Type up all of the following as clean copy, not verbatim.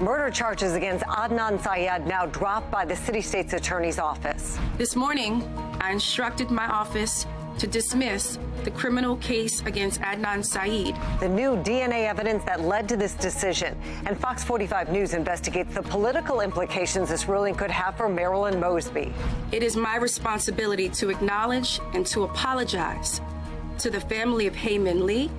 Murder charges against Adnan Syed now dropped by the city state's attorney's office. This morning, I instructed my office to dismiss the criminal case against Adnan Syed. The new DNA evidence that led to this decision. And Fox 45 News investigates the political implications this ruling could have for Marilyn Mosby. It is my responsibility to acknowledge and to apologize to the family of Heyman Lee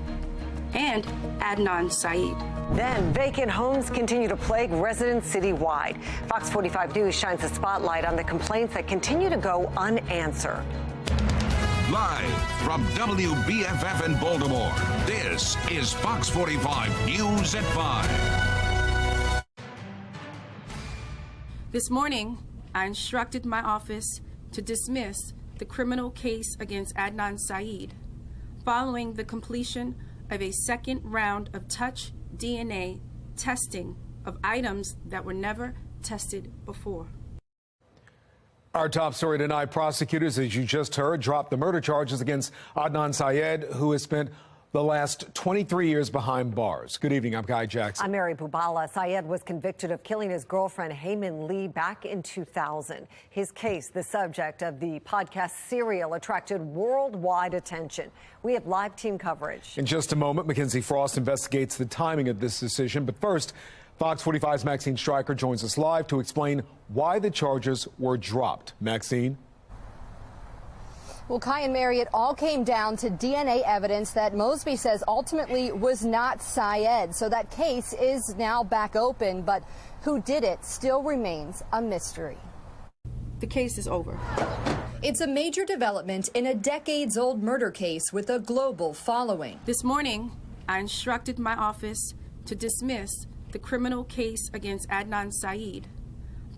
and Adnan Syed. Then, vacant homes continue to plague residents citywide. Fox 45 News shines a spotlight on the complaints that continue to go unanswered. Live from WBFF in Baltimore, this is Fox 45 News at 5. This morning, I instructed my office to dismiss the criminal case against Adnan Syed following the completion of a second round of touch DNA testing of items that were never tested before. Our top story tonight, prosecutors, as you just heard, dropped the murder charges against Adnan Syed, who has spent the last 23 years behind bars. Good evening, I'm Guy Jackson. I'm Mary Bubala. Syed was convicted of killing his girlfriend, Heyman Lee, back in 2000. His case, the subject of the podcast Serial, attracted worldwide attention. We have live team coverage. In just a moment, Mackenzie Frost investigates the timing of this decision. But first, Fox 45's Maxine Stryker joins us live to explain why the charges were dropped. Maxine? Well, Kai and Mary, it all came down to DNA evidence that Mosby says ultimately was not Syed. So that case is now back open, but who did it still remains a mystery. The case is over. It's a major development in a decades-old murder case with a global following. This morning, I instructed my office to dismiss the criminal case against Adnan Syed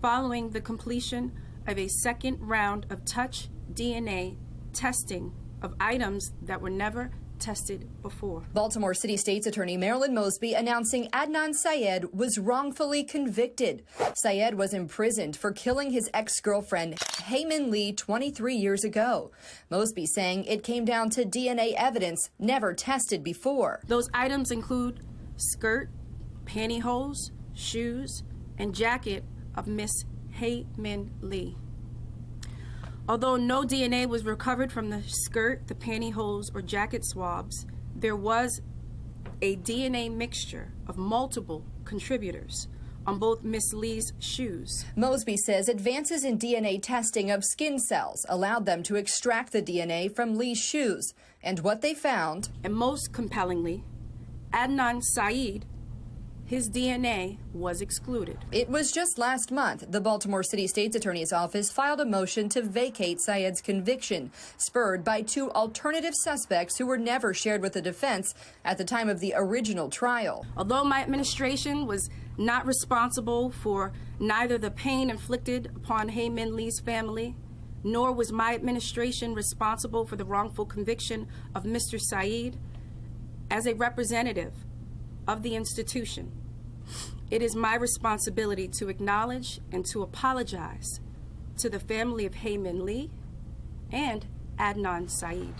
following the completion of a second round of touch DNA testing of items that were never tested before. Baltimore City State's Attorney Marilyn Mosby announcing Adnan Syed was wrongfully convicted. Syed was imprisoned for killing his ex-girlfriend, Heyman Lee, 23 years ago. Mosby saying it came down to DNA evidence never tested before. Those items include skirt, pantyhose, shoes, and jacket of Miss Heyman Lee. Although no DNA was recovered from the skirt, the pantyhose, or jacket swabs, there was a DNA mixture of multiple contributors on both Miss Lee's shoes. Mosby says advances in DNA testing of skin cells allowed them to extract the DNA from Lee's shoes. And what they found, and most compellingly, Adnan Syed, his DNA was excluded. It was just last month the Baltimore City State's Attorney's Office filed a motion to vacate Syed's conviction, spurred by two alternative suspects who were never shared with the defense at the time of the original trial. Although my administration was not responsible for neither the pain inflicted upon Heyman Lee's family, nor was my administration responsible for the wrongful conviction of Mr. Syed, as a representative of the institution, it is my responsibility to acknowledge and to apologize to the family of Heyman Lee and Adnan Syed.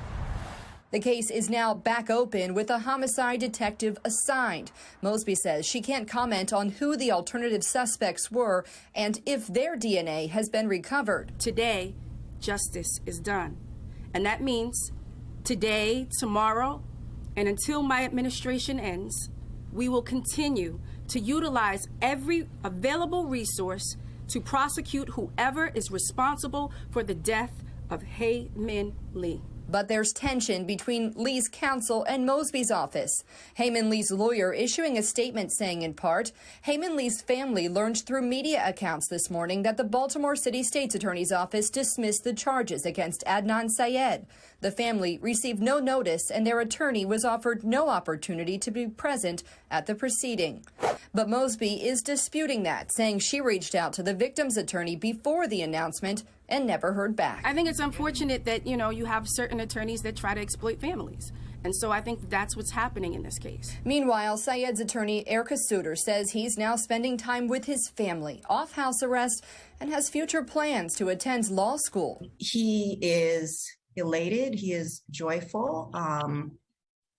The case is now back open with a homicide detective assigned. Mosby says she can't comment on who the alternative suspects were and if their DNA has been recovered. Today, justice is done. And that means today, tomorrow, and until my administration ends, we will continue to utilize every available resource to prosecute whoever is responsible for the death of Heyman Lee. But there's tension between Lee's counsel and Mosby's office. Heyman Lee's lawyer issuing a statement saying, in part, Heyman Lee's family learned through media accounts this morning that the Baltimore City State's Attorney's Office dismissed the charges against Adnan Syed. The family received no notice and their attorney was offered no opportunity to be present at the proceeding. But Mosby is disputing that, saying she reached out to the victim's attorney before the announcement and never heard back. I think it's unfortunate that, you have certain attorneys that try to exploit families. And so I think that's what's happening in this case. Meanwhile, Syed's attorney, Erica Suter, says he's now spending time with his family, off house arrest, and has future plans to attend law school. He is elated. He is joyful.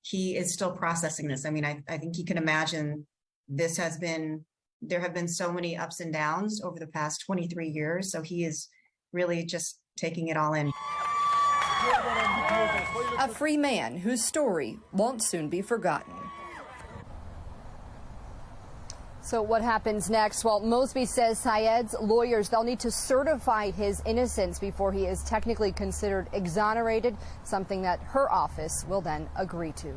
He is still processing this. I mean, I think you can imagine this has been There have been so many ups and downs over the past 23 years. So he is really just taking it all in. A free man whose story won't soon be forgotten. So what happens next? Well, Mosby says Syed's lawyers, they'll need to certify his innocence before he is technically considered exonerated, something that her office will then agree to.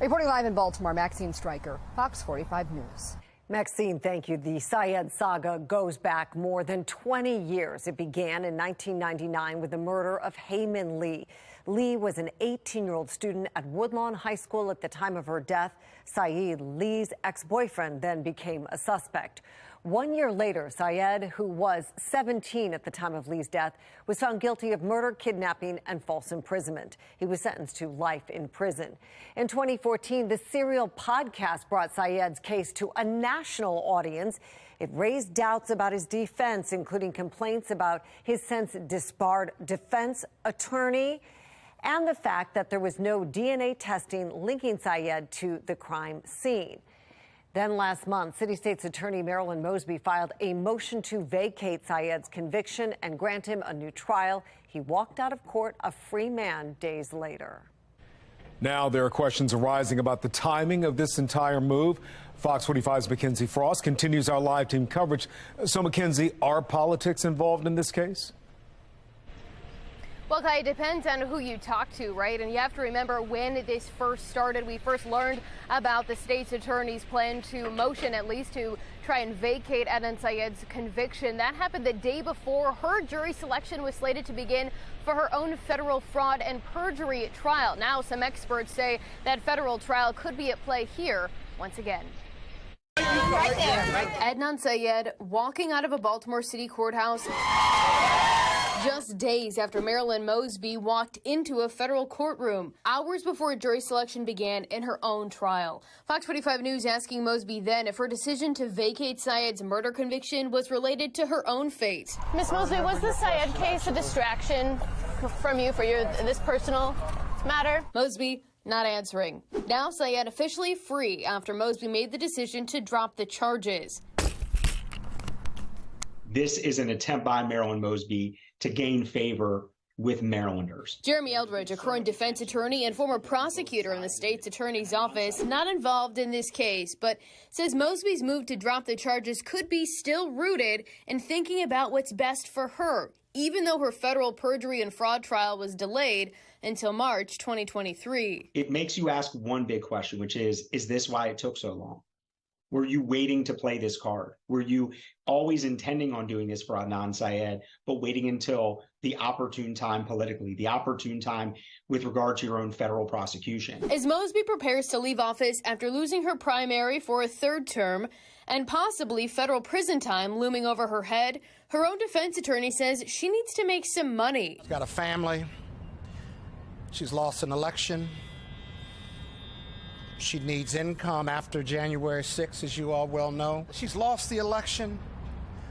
Reporting live in Baltimore, Maxine Stryker, Fox 45 News. Maxine, thank you. The Syed saga goes back more than 20 years. It began in 1999 with the murder of Heyman Lee. Lee was an 18-year-old student at Woodlawn High School at the time of her death. Syed, Lee's ex-boyfriend, then became a suspect. 1 year later, Syed, who was 17 at the time of Lee's death, was found guilty of murder, kidnapping, and false imprisonment. He was sentenced to life in prison. In 2014, the Serial podcast brought Syed's case to a national audience. It raised doubts about his defense, including complaints about his since disbarred defense attorney and the fact that there was no DNA testing linking Syed to the crime scene. Then last month, City State's Attorney Marilyn Mosby filed a motion to vacate Syed's conviction and grant him a new trial. He walked out of court a free man days later. Now there are questions arising about the timing of this entire move. Fox 45's Mackenzie Frost continues our live team coverage. So, Mackenzie, are politics involved in this case? Well, Ty, it depends on who you talk to, right? And you have to remember when this first started. We first learned about the state's attorney's plan to motion, at least, to try and vacate Adnan Syed's conviction. That happened the day before her jury selection was slated to begin for her own federal fraud and perjury trial. Now, some experts say that federal trial could be at play here once again. Right there. Adnan Syed walking out of a Baltimore City courthouse just days after Marilyn Mosby walked into a federal courtroom, hours before jury selection began in her own trial. Fox 45 News asking Mosby then if her decision to vacate Syed's murder conviction was related to her own fate. Ms. Mosby, was the Syed case a distraction from you for this personal matter? Mosby not answering. Now Syed officially free after Mosby made the decision to drop the charges. This is an attempt by Marilyn Mosby to gain favor with Marylanders. Jeremy Eldridge, a current defense attorney and former prosecutor in the state's attorney's office, not involved in this case, but says Mosby's move to drop the charges could be still rooted in thinking about what's best for her, even though her federal perjury and fraud trial was delayed until March 2023. It makes you ask one big question, which is this why it took so long? Were you waiting to play this card? Were you always intending on doing this for Adnan Syed, but waiting until the opportune time politically, the opportune time with regard to your own federal prosecution? As Mosby prepares to leave office after losing her primary for a third term and possibly federal prison time looming over her head, her own defense attorney says she needs to make some money. She's got a family. She's lost an election. She needs income after January 6th, as you all well know. She's lost the election.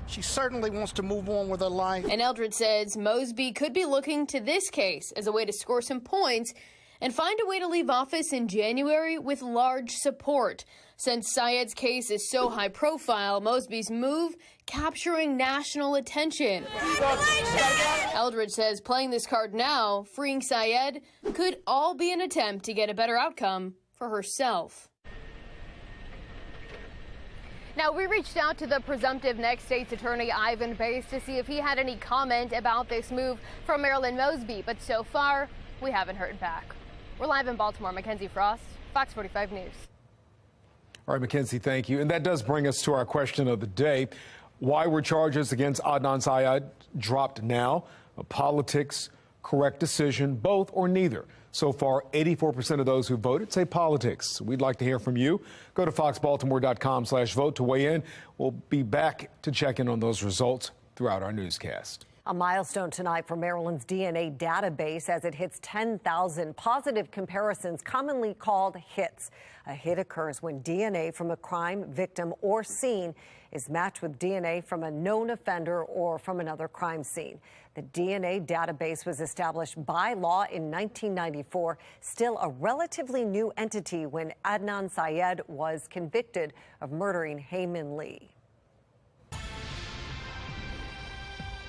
She certainly wants to move on with her life. And Eldred says Mosby could be looking to this case as a way to score some points and find a way to leave office in January with large support. Since Syed's case is so high profile, Mosby's move capturing national attention. Eldridge says playing this card now, freeing Syed, could all be an attempt to get a better outcome for herself. Now, we reached out to the presumptive next state's attorney, Ivan Bass, to see if he had any comment about this move from Marilyn Mosby, but so far, we haven't heard back. We're live in Baltimore. Mackenzie Frost, Fox 45 News. All right, Mackenzie, thank you. And that does bring us to our question of the day. Why were charges against Adnan Syed dropped now? Politics, correct decision, both or neither? So far, 84% of those who voted say politics. We'd like to hear from you. Go to foxbaltimore.com/vote to weigh in. We'll be back to check in on those results throughout our newscast. A milestone tonight for Maryland's DNA database as it hits 10,000 positive comparisons, commonly called hits. A hit occurs when DNA from a crime victim or scene is matched with DNA from a known offender or from another crime scene. The DNA database was established by law in 1994, still a relatively new entity when Adnan Syed was convicted of murdering Heyman Lee.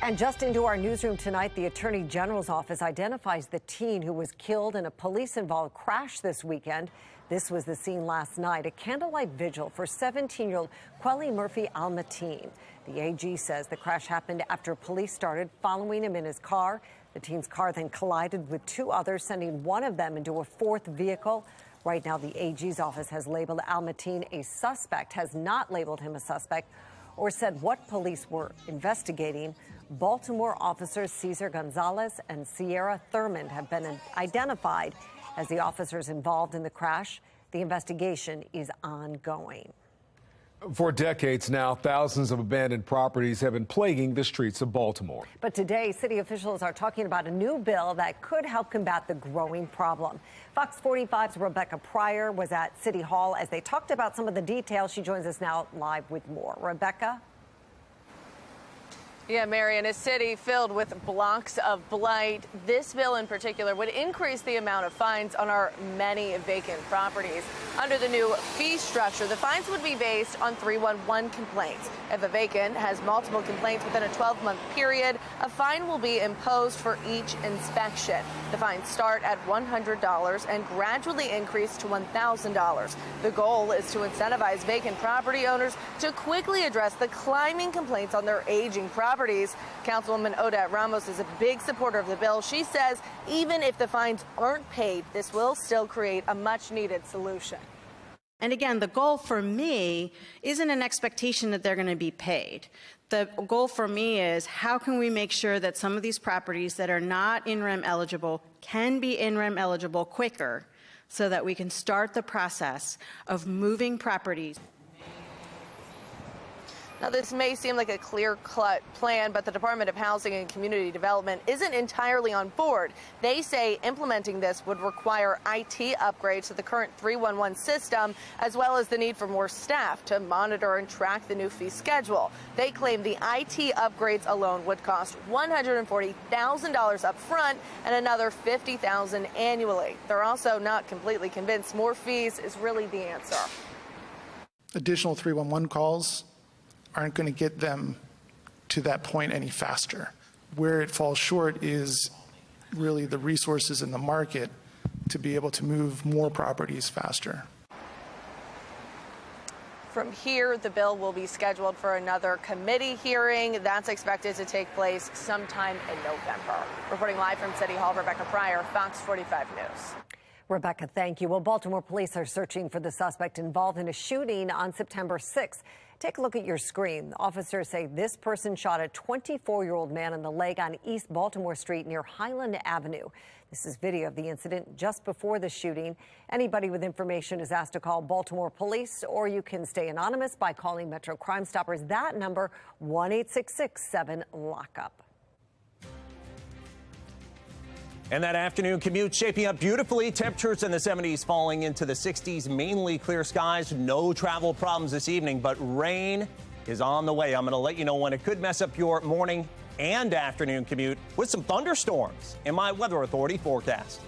And just into our newsroom tonight, the Attorney General's office identifies the teen who was killed in a police-involved crash this weekend. This was the scene last night, a candlelight vigil for 17-year-old Quelly Murphy Al-Mateen. The AG says the crash happened after police started following him in his car. The teen's car then collided with two others, sending one of them into a fourth vehicle. Right now, the AG's office has labeled Al-Mateen a suspect, has not labeled him a suspect, or said what police were investigating. Baltimore officers Cesar Gonzalez and Sierra Thurmond have been identified as the officers involved in the crash. The investigation is ongoing. For decades now, thousands of abandoned properties have been plaguing the streets of Baltimore. But today, city officials are talking about a new bill that could help combat the growing problem. Fox 45's Rebecca Pryor was at City Hall as they talked about some of the details. She joins us now live with more. Rebecca? Yeah, Mary, in a city filled with blocks of blight, this bill in particular would increase the amount of fines on our many vacant properties. Under the new fee structure, the fines would be based on 311 complaints. If a vacant has multiple complaints within a 12-month period, a fine will be imposed for each inspection. The fines start at $100 and gradually increase to $1,000. The goal is to incentivize vacant property owners to quickly address the climbing complaints on their aging properties. Councilwoman Odette Ramos is a big supporter of the bill. She says even if the fines aren't paid, this will still create a much-needed solution. And again, the goal for me isn't an expectation that they're going to be paid. The goal for me is how can we make sure that some of these properties that are not in-rem eligible can be in-rem eligible quicker so that we can start the process of moving properties. Now, this may seem like a clear-cut plan, but the Department of Housing and Community Development isn't entirely on board. They say implementing this would require IT upgrades to the current 311 system, as well as the need for more staff to monitor and track the new fee schedule. They claim the IT upgrades alone would cost $140,000 up front and another $50,000 annually. They're also not completely convinced more fees is really the answer. Additional 311 calls aren't going to get them to that point any faster. Where it falls short is really the resources in the market to be able to move more properties faster. From here, the bill will be scheduled for another committee hearing. That's expected to take place sometime in November. Reporting live from City Hall, Rebecca Pryor, Fox 45 News. Rebecca, thank you. Well, Baltimore police are searching for the suspect involved in a shooting on September 6th. Take a look at your screen. Officers say this person shot a 24-year-old man in the leg on East Baltimore Street near Highland Avenue. This is video of the incident just before the shooting. Anybody with information is asked to call Baltimore police, or you can stay anonymous by calling Metro Crime Stoppers. That number, 1-866-7-LOCK-UP. And that afternoon commute shaping up beautifully. Temperatures in the 70s falling into the 60s. Mainly clear skies. No travel problems this evening, but rain is on the way. I'm going to let you know when it could mess up your morning and afternoon commute with some thunderstorms in my Weather Authority forecast.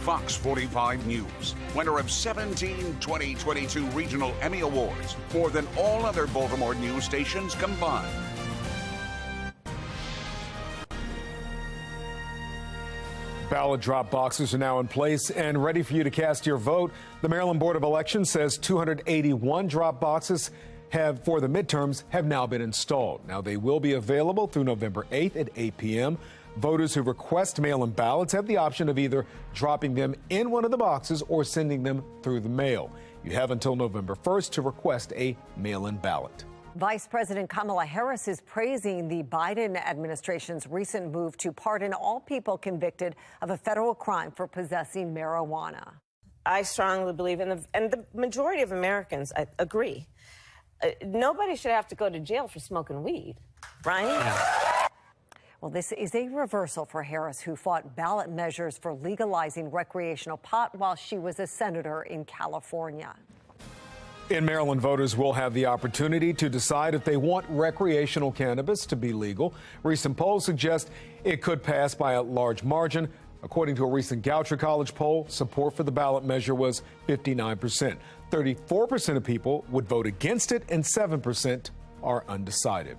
Fox 45 News, winner of 17 2022 Regional Emmy Awards, more than all other Baltimore news stations combined. Ballot drop boxes are now in place and ready for you to cast your vote. The Maryland Board of Elections says 281 drop boxes for the midterms have now been installed. Now, they will be available through November 8th at 8 p.m. Voters who request mail-in ballots have the option of either dropping them in one of the boxes or sending them through the mail. You have until November 1st to request a mail-in ballot. Vice President Kamala Harris is praising the Biden administration's recent move to pardon all people convicted of a federal crime for possessing marijuana. I strongly believe and the majority of Americans agree. Nobody should have to go to jail for smoking weed, right? Yeah. Well, this is a reversal for Harris, who fought ballot measures for legalizing recreational pot while she was a senator in California. In Maryland, voters will have the opportunity to decide if they want recreational cannabis to be legal. Recent polls suggest it could pass by a large margin. According to a recent Goucher College poll, support for the ballot measure was 59%. 34% of people would vote against it, and 7% are undecided.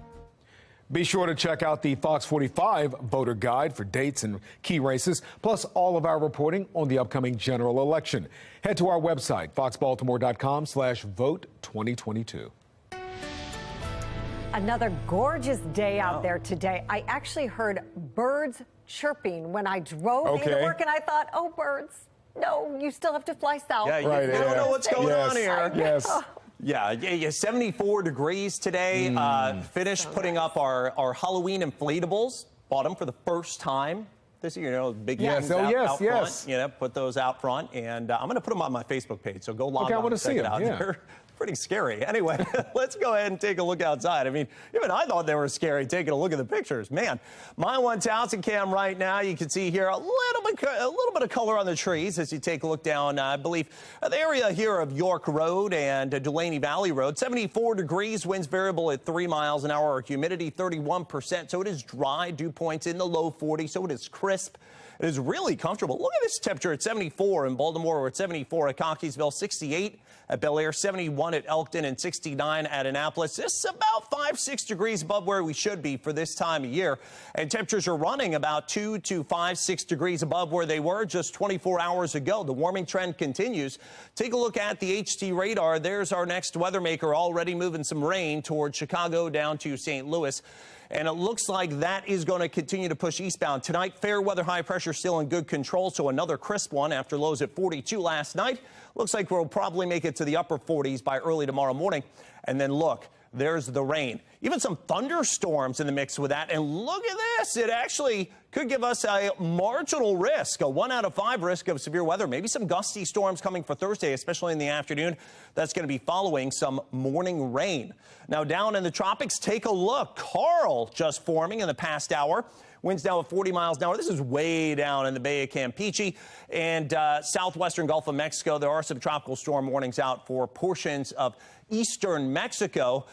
Be sure to check out the Fox 45 voter guide for dates and key races, plus all of our reporting on the upcoming general election. Head to our website, foxbaltimore.com/vote2022. Another gorgeous day out there today. I actually heard birds chirping when I drove into work, and I thought, oh, birds, no, you still have to fly south. Yeah, you don't know what's going on here. Yes. Yeah, 74 degrees today. Finished putting up our Halloween inflatables. Bought them for the first time this year. You know, big ones out front. You know, put those out front, and I'm going to put them on my Facebook page. So go log on and check it out. They're pretty scary. Anyway, let's go ahead and take a look outside. I mean, even I thought they were scary taking a look at the pictures. Man, my 1000 cam right now, you can see here a little bit of color on the trees as you take a look down, I believe, the area here of York Road and Dulaney Valley Road. 74 degrees, winds variable at 3 miles an hour, humidity 31%. So it is dry, dew points in the low 40s, so it is crisp. It is really comfortable. Look at this temperature at 74 in Baltimore. We're at 74 at Cockeysville, 68 at Bel Air, 71 at Elkton, and 69 at Annapolis. This is about 5-6 degrees above where we should be for this time of year. And temperatures are running about 2 to 5-6 degrees above where they were just 24 hours ago. The warming trend continues. Take a look at the HT radar. There's our next weather maker already moving some rain towards Chicago down to St. Louis. And it looks like that is going to continue to push eastbound. Tonight, fair weather high pressure still in good control, so another crisp one after lows at 42 last night. Looks like we'll probably make it to the upper 40s by early tomorrow morning. And then look, there's the rain. Even some thunderstorms in the mix with that. And look at this. It actually could give us a marginal risk, a 1 out of 5 risk of severe weather. Maybe some gusty storms coming for Thursday, especially in the afternoon. That's going to be following some morning rain. Now down in the tropics, take a look. Carl just forming in the past hour. Winds now at 40 miles an hour. This is way down in the Bay of Campeche and southwestern Gulf of Mexico. There are some tropical storm warnings out for portions of eastern Mexico.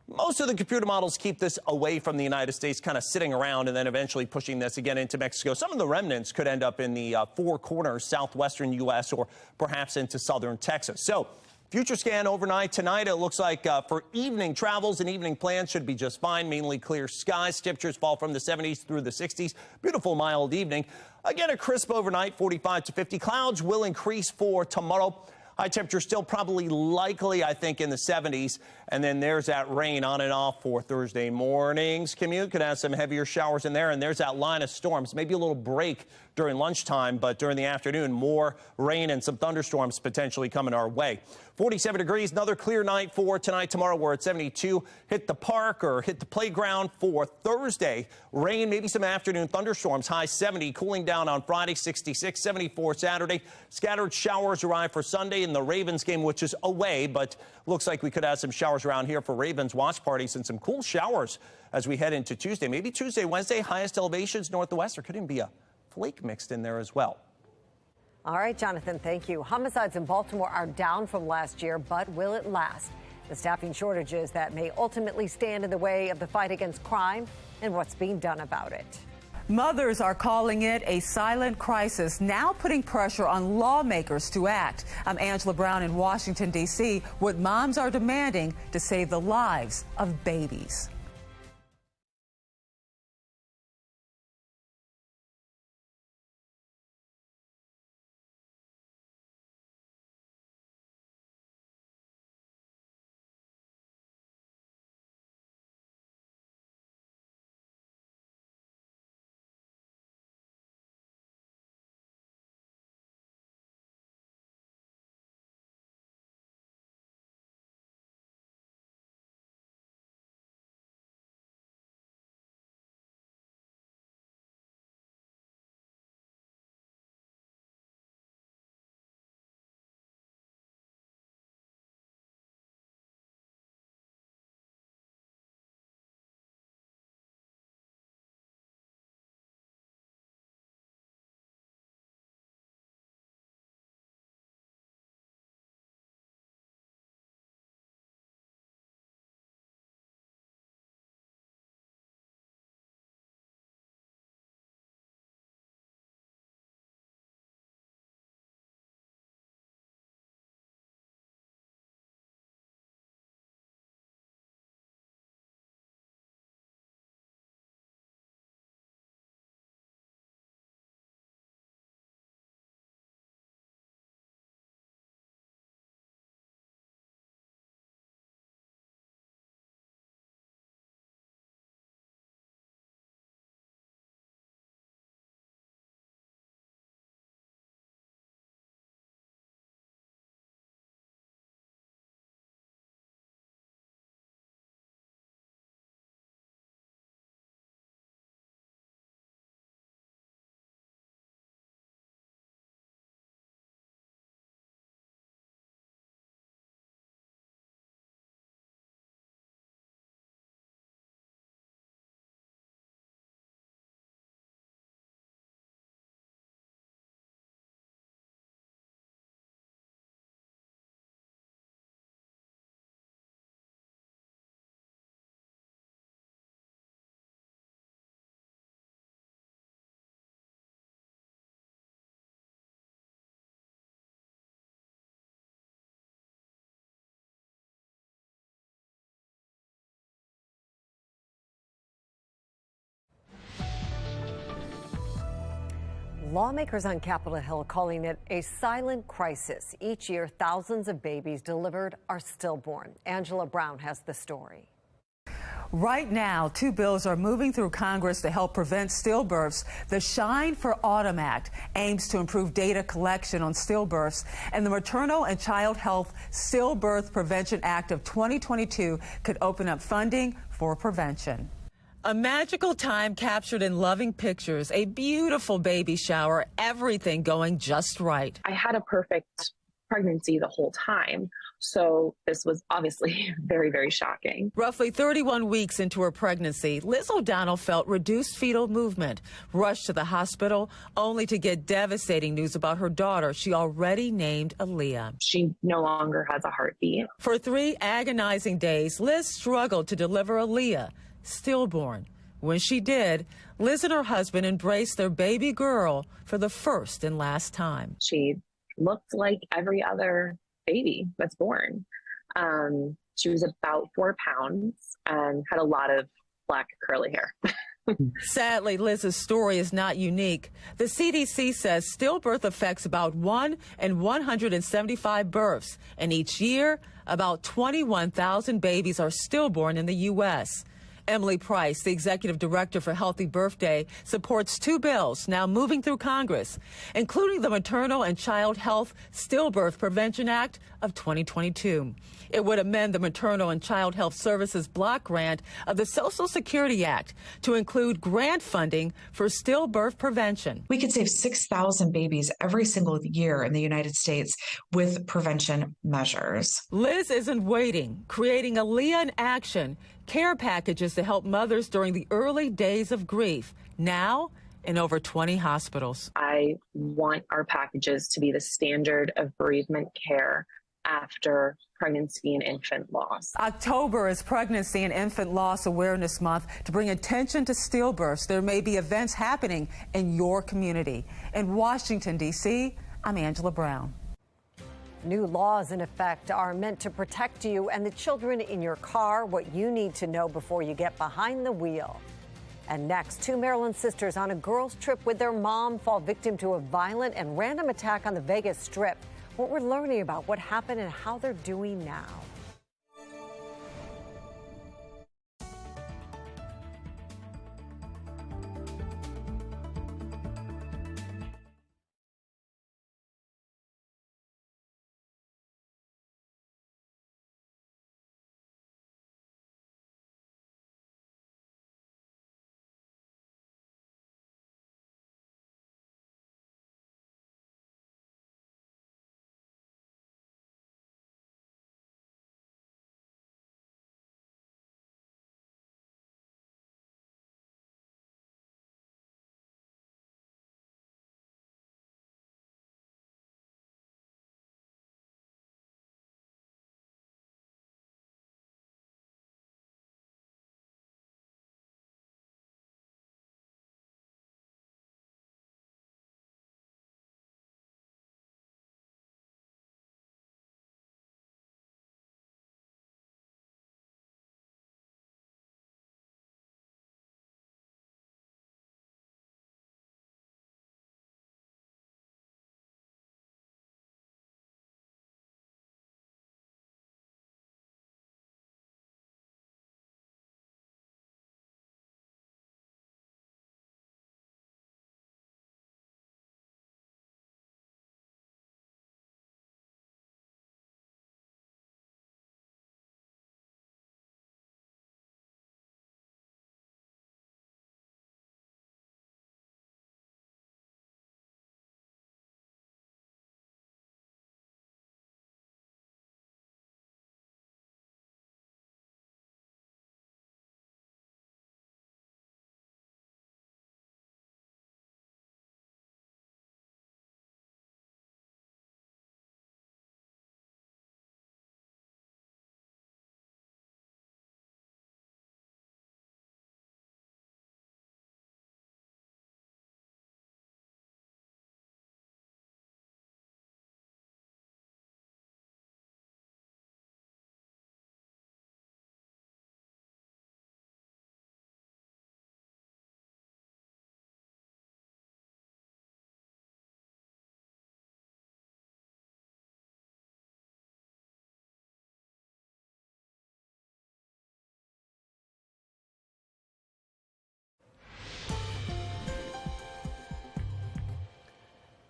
Most of the computer models keep this away from the United States, kind of sitting around and then eventually pushing this again into Mexico. Some of the remnants could end up in the Four Corners, southwestern U.S., or perhaps into southern Texas. So future scan overnight tonight. It looks like for evening travels and evening plans should be just fine. Mainly clear skies. Temperatures fall from the 70s through the 60s. Beautiful, mild evening. Again, a crisp overnight, 45 to 50. Clouds will increase for tomorrow. High temperature still probably likely, I think, in the 70s. And then there's that rain on and off for Thursday morning's commute. Could have some heavier showers in there. And there's that line of storms. Maybe a little break during lunchtime, but during the afternoon, more rain and some thunderstorms potentially coming our way. 47 degrees, another clear night for tonight. Tomorrow we're at 72. Hit the park or hit the playground for Thursday. Rain, maybe some afternoon thunderstorms. High 70, cooling down on Friday, 66, 74 Saturday. Scattered showers arrive for Sunday in the Ravens game, which is away, but looks like we could have some showers around here for Ravens watch parties and some cool showers as we head into Tuesday. Maybe Tuesday, Wednesday, highest elevations northwest. There could even be a flake mixed in there as well. All right, Jonathan, thank you. Homicides in Baltimore are down from last year, but will it last? The staffing shortages that may ultimately stand in the way of the fight against crime and what's being done about it. Mothers are calling it a silent crisis, now putting pressure on lawmakers to act. I'm Angela Brown in Washington, D.C. What moms are demanding to save the lives of babies. Lawmakers on Capitol Hill calling it a silent crisis. Each year, thousands of babies delivered are stillborn. Angela Brown has the story. Right now, two bills are moving through Congress to help prevent stillbirths. The Shine for Autumn Act aims to improve data collection on stillbirths, and the Maternal and Child Health Stillbirth Prevention Act of 2022 could open up funding for prevention. A magical time captured in loving pictures, a beautiful baby shower, everything going just right. I had a perfect pregnancy the whole time, so this was obviously very, very shocking. Roughly 31 weeks into her pregnancy, Liz O'Donnell felt reduced fetal movement, rushed to the hospital, only to get devastating news about her daughter she already named Aaliyah. She no longer has a heartbeat. For 3 agonizing days, Liz struggled to deliver Aaliyah, stillborn. When she did, Liz and her husband embraced their baby girl for the first and last time. She looked like every other baby that's born. She was about 4 pounds and had a lot of black curly hair. Sadly, Liz's story is not unique. The CDC says stillbirth affects about 1 in 175 births, and each year, about 21,000 babies are stillborn in the U.S. Emily Price, the executive director for Healthy Birthday, supports 2 bills now moving through Congress, including the Maternal and Child Health Stillbirth Prevention Act of 2022. It would amend the Maternal and Child Health Services Block Grant of the Social Security Act to include grant funding for stillbirth prevention. We could save 6,000 babies every single year in the United States with prevention measures. Liz isn't waiting, creating Aaliyah in Action, care packages to help mothers during the early days of grief, now in over 20 hospitals. I want our packages to be the standard of bereavement care after Pregnancy and Infant Loss. October is Pregnancy and Infant Loss Awareness Month. To bring attention to stillbirths, there may be events happening in your community. In Washington, D.C., I'm Angela Brown. New laws in effect are meant to protect you and the children in your car, what you need to know before you get behind the wheel. And next, two Maryland sisters on a girls' trip with their mom fall victim to a violent and random attack on the Vegas Strip. What we're learning about what happened and how they're doing now.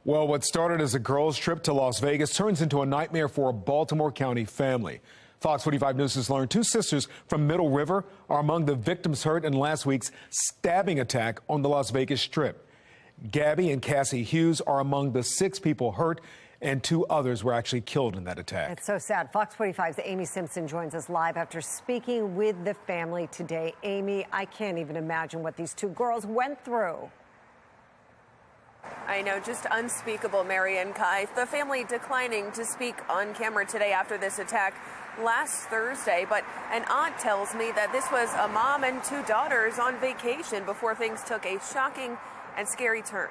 Well, what started as a girls' trip to Las Vegas turns into a nightmare for a Baltimore County family. Fox 45 News has learned two sisters from Middle River are among the victims hurt in last week's stabbing attack on the Las Vegas Strip. Gabby and Cassie Hughes are among the 6 people hurt, and 2 others were actually killed in that attack. It's so sad. Fox 45's Amy Simpson joins us live after speaking with the family today. Amy, I can't even imagine what these 2 girls went through. I know, just unspeakable, Mary and Kai. The family declining to speak on camera today after this attack last Thursday, but an aunt tells me that this was a mom and 2 daughters on vacation before things took a shocking and scary turn.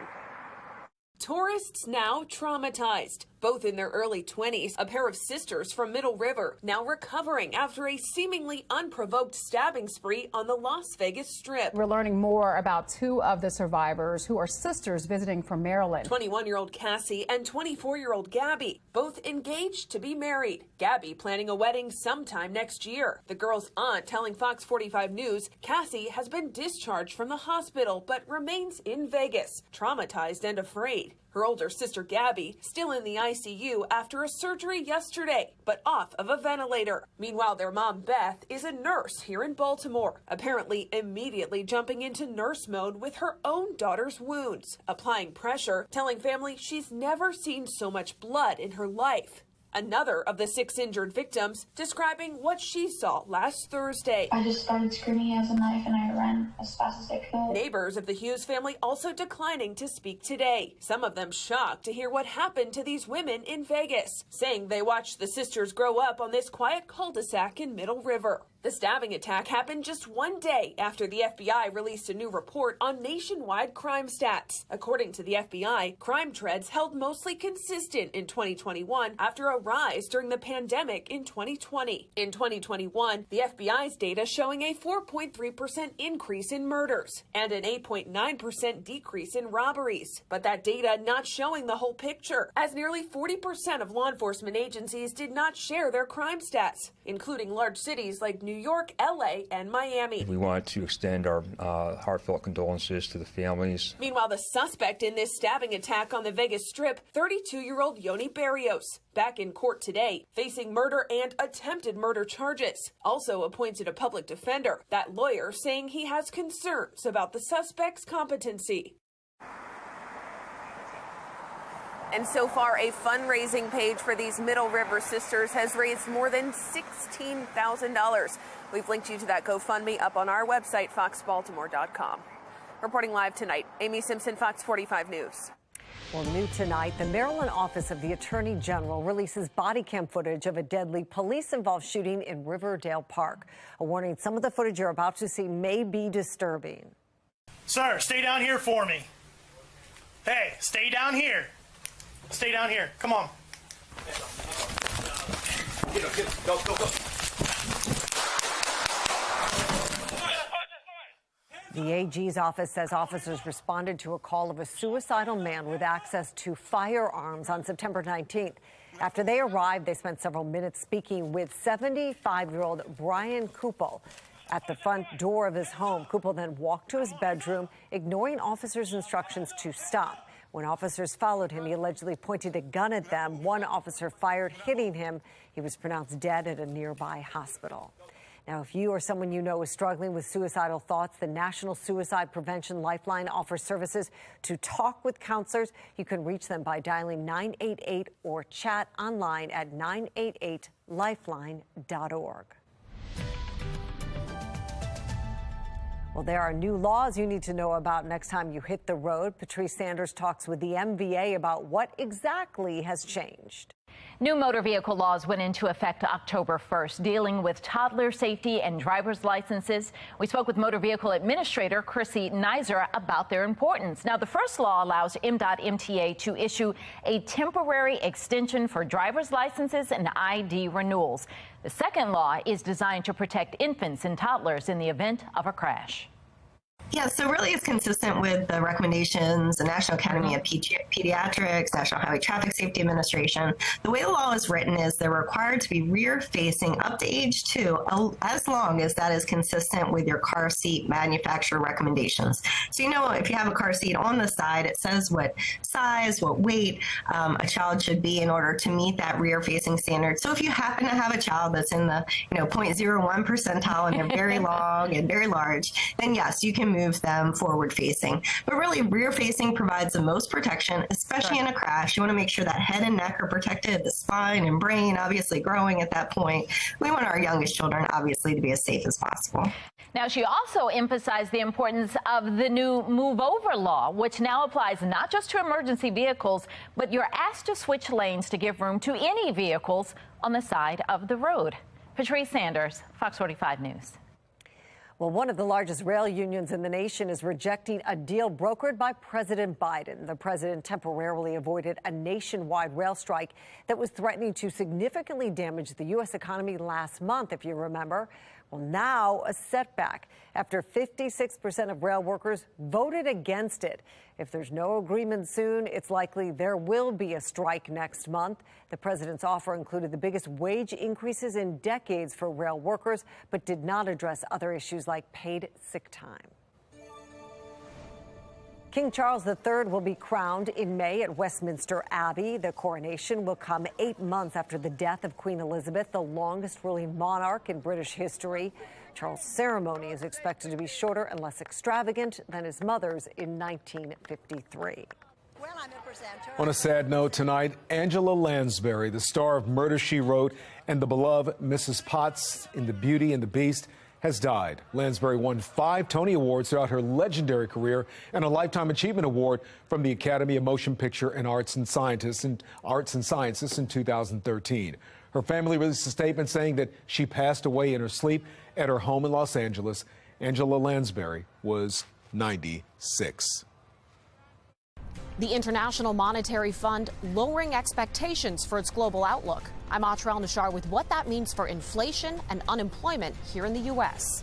Tourists now traumatized, both in their early 20s. A pair of sisters from Middle River now recovering after a seemingly unprovoked stabbing spree on the Las Vegas Strip. We're learning more about 2 of the survivors who are sisters visiting from Maryland. 21-year-old Cassie and 24-year-old Gabby, both engaged to be married. Gabby planning a wedding sometime next year. The girl's aunt telling Fox 45 News Cassie has been discharged from the hospital but remains in Vegas, traumatized and afraid. Her older sister Gabby still in the ICU after a surgery yesterday, but off of a ventilator. Meanwhile, their mom Beth is a nurse here in Baltimore, apparently immediately jumping into nurse mode with her own daughter's wounds, applying pressure, telling family she's never seen so much blood in her life. Another of the 6 injured victims describing what she saw last Thursday. I just started screaming he has a knife and I ran as fast as I could. Neighbors of the Hughes family also declining to speak today. Some of them shocked to hear what happened to these women in Vegas, saying they watched the sisters grow up on this quiet cul-de-sac in Middle River. The stabbing attack happened just one day after the FBI released a new report on nationwide crime stats. According to the FBI, crime trends held mostly consistent in 2021 after a rise during the pandemic in 2020. In 2021, the FBI's data showing a 4.3% increase in murders and an 8.9% decrease in robberies. But that data not showing the whole picture, as nearly 40% of law enforcement agencies did not share their crime stats, including large cities like New York, LA, and Miami. We want to extend our heartfelt condolences to the families. Meanwhile, the suspect in this stabbing attack on the Vegas Strip, 32-year-old Yoni Barrios, back in court today, facing murder and attempted murder charges. Also appointed a public defender, that lawyer saying he has concerns about the suspect's competency. And so far, a fundraising page for these Middle River sisters has raised more than $16,000. We've linked you to that GoFundMe up on our website, foxbaltimore.com. Reporting live tonight, Amy Simpson, Fox 45 News. Well, new tonight, the Maryland office of the Attorney General releases body cam footage of a deadly police-involved shooting in Riverdale Park. A warning, some of the footage you're about to see may be disturbing. Sir, stay down here for me. Hey, stay down here. Stay down here. Come on. Go. The AG's office says officers responded to a call of a suicidal man with access to firearms on September 19th. After they arrived, they spent several minutes speaking with 75-year-old Brian Kupel at the front door of his home. Kupel then walked to his bedroom, ignoring officers' instructions to stop. When officers followed him, he allegedly pointed a gun at them. One officer fired, hitting him. He was pronounced dead at a nearby hospital. Now, if you or someone you know is struggling with suicidal thoughts, the National Suicide Prevention Lifeline offers services to talk with counselors. You can reach them by dialing 988 or chat online at 988lifeline.org. Well, there are new laws you need to know about next time you hit the road. Patrice Sanders talks with the MVA about what exactly has changed. New motor vehicle laws went into effect October 1st, dealing with toddler safety and driver's licenses. We spoke with Motor Vehicle Administrator Chrissy Nizer about their importance. Now, the first law allows MDOT MTA to issue a temporary extension for driver's licenses and ID renewals. The second law is designed to protect infants and toddlers in the event of a crash. Yeah, so really it's consistent with the recommendations, the National Academy of Pediatrics, National Highway Traffic Safety Administration. The way the law is written is they're required to be rear-facing up to age 2, as long as that is consistent with your car seat manufacturer recommendations. So, you know, if you have a car seat on the side, it says what size, what weight a child should be in order to meet that rear-facing standard. So if you happen to have a child that's in the, 0.01 percentile and they're very long and very large, then yes, you can move them forward facing. But really, rear facing provides the most protection, especially in a crash. You want to make sure that head and neck are protected, the spine and brain obviously growing at that point. We want our youngest children obviously to be as safe as possible. Now, she also emphasized the importance of the new move over law, which now applies not just to emergency vehicles, but you're asked to switch lanes to give room to any vehicles on the side of the road. Patrice Sanders, Fox 45 News. Well, one of the largest rail unions in the nation is rejecting a deal brokered by President Biden. The president temporarily avoided a nationwide rail strike that was threatening to significantly damage the U.S. economy last month, if you remember. Well, now a setback after 56% of rail workers voted against it. If there's no agreement soon, it's likely there will be a strike next month. The president's offer included the biggest wage increases in decades for rail workers, but did not address other issues like paid sick time. King Charles III will be crowned in May at Westminster Abbey. The coronation will come 8 months after the death of Queen Elizabeth, the longest ruling monarch in British history. Charles' ceremony is expected to be shorter and less extravagant than his mother's in 1953. On a sad note tonight, Angela Lansbury, the star of Murder, She Wrote and the beloved Mrs. Potts in The Beauty and the Beast, has died. Lansbury won 5 Tony Awards throughout her legendary career and a Lifetime Achievement Award from the Academy of Motion Picture and Arts and Sciences in 2013. Her family released a statement saying that she passed away in her sleep at her home in Los Angeles. Angela Lansbury was 96. The International Monetary Fund lowering expectations for its global outlook. I'm Atra Al-Nashar with what that means for inflation and unemployment here in the U.S.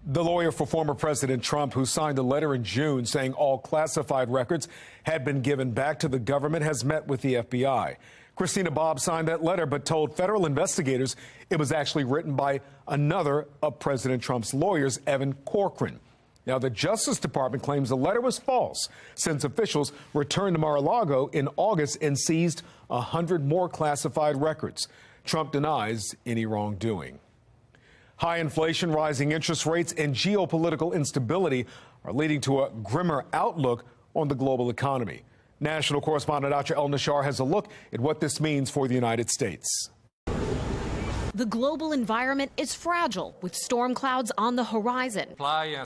The lawyer for former President Trump, who signed a letter in June saying all classified records had been given back to the government, has met with the FBI. Christina Bobb signed that letter but told federal investigators it was actually written by another of President Trump's lawyers, Evan Corcoran. Now, the Justice Department claims the letter was false since officials returned to Mar-a-Lago in August and seized 100 more classified records. Trump denies any wrongdoing. High inflation, rising interest rates, and geopolitical instability are leading to a grimmer outlook on the global economy. National correspondent Atra Al-Nashar has a look at what this means for the United States. The global environment is fragile, with storm clouds on the horizon.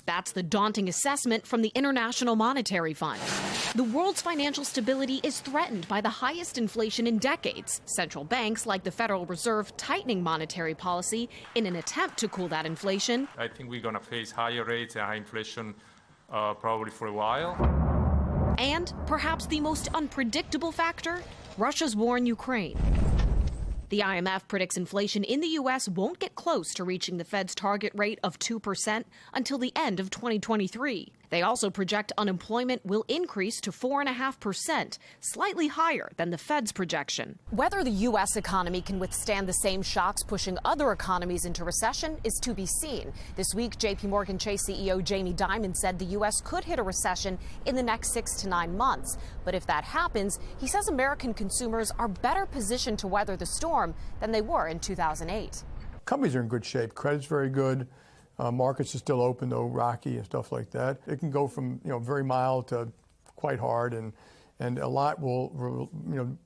That's the daunting assessment from the International Monetary Fund. The world's financial stability is threatened by the highest inflation in decades. Central banks, like the Federal Reserve, tightening monetary policy in an attempt to cool that inflation. I think we're going to face higher rates and high inflation probably for a while. And perhaps the most unpredictable factor, Russia's war in Ukraine. The IMF predicts inflation in the U.S. won't get close to reaching the Fed's target rate of 2% until the end of 2023. They also project unemployment will increase to 4.5%, slightly higher than the Fed's projection. Whether the U.S. economy can withstand the same shocks pushing other economies into recession is to be seen. This week, J.P. Morgan Chase CEO Jamie Dimon said the U.S. could hit a recession in the next 6 to 9 months. But if that happens, he says American consumers are better positioned to weather the storm than they were in 2008. Companies are in good shape. Credit's very good. Markets are still open, though rocky and stuff like that. It can go from very mild to quite hard, and a lot will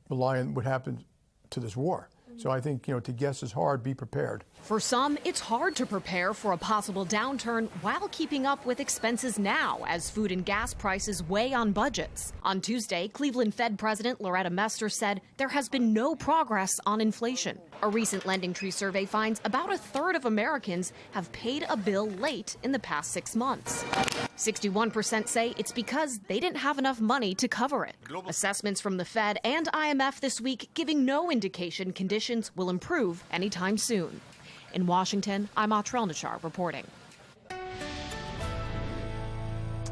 rely on what happens to this war. So I think to guess is hard. Be prepared. For some, it's hard to prepare for a possible downturn while keeping up with expenses now as food and gas prices weigh on budgets. On Tuesday, Cleveland Fed President Loretta Mester said there has been no progress on inflation. A recent Lending Tree survey finds about a third of Americans have paid a bill late in the past 6 months. 61% say it's because they didn't have enough money to cover it. Assessments from the Fed and IMF this week giving no indication conditions will improve anytime soon. In Washington, I'm Atrel Nashar reporting.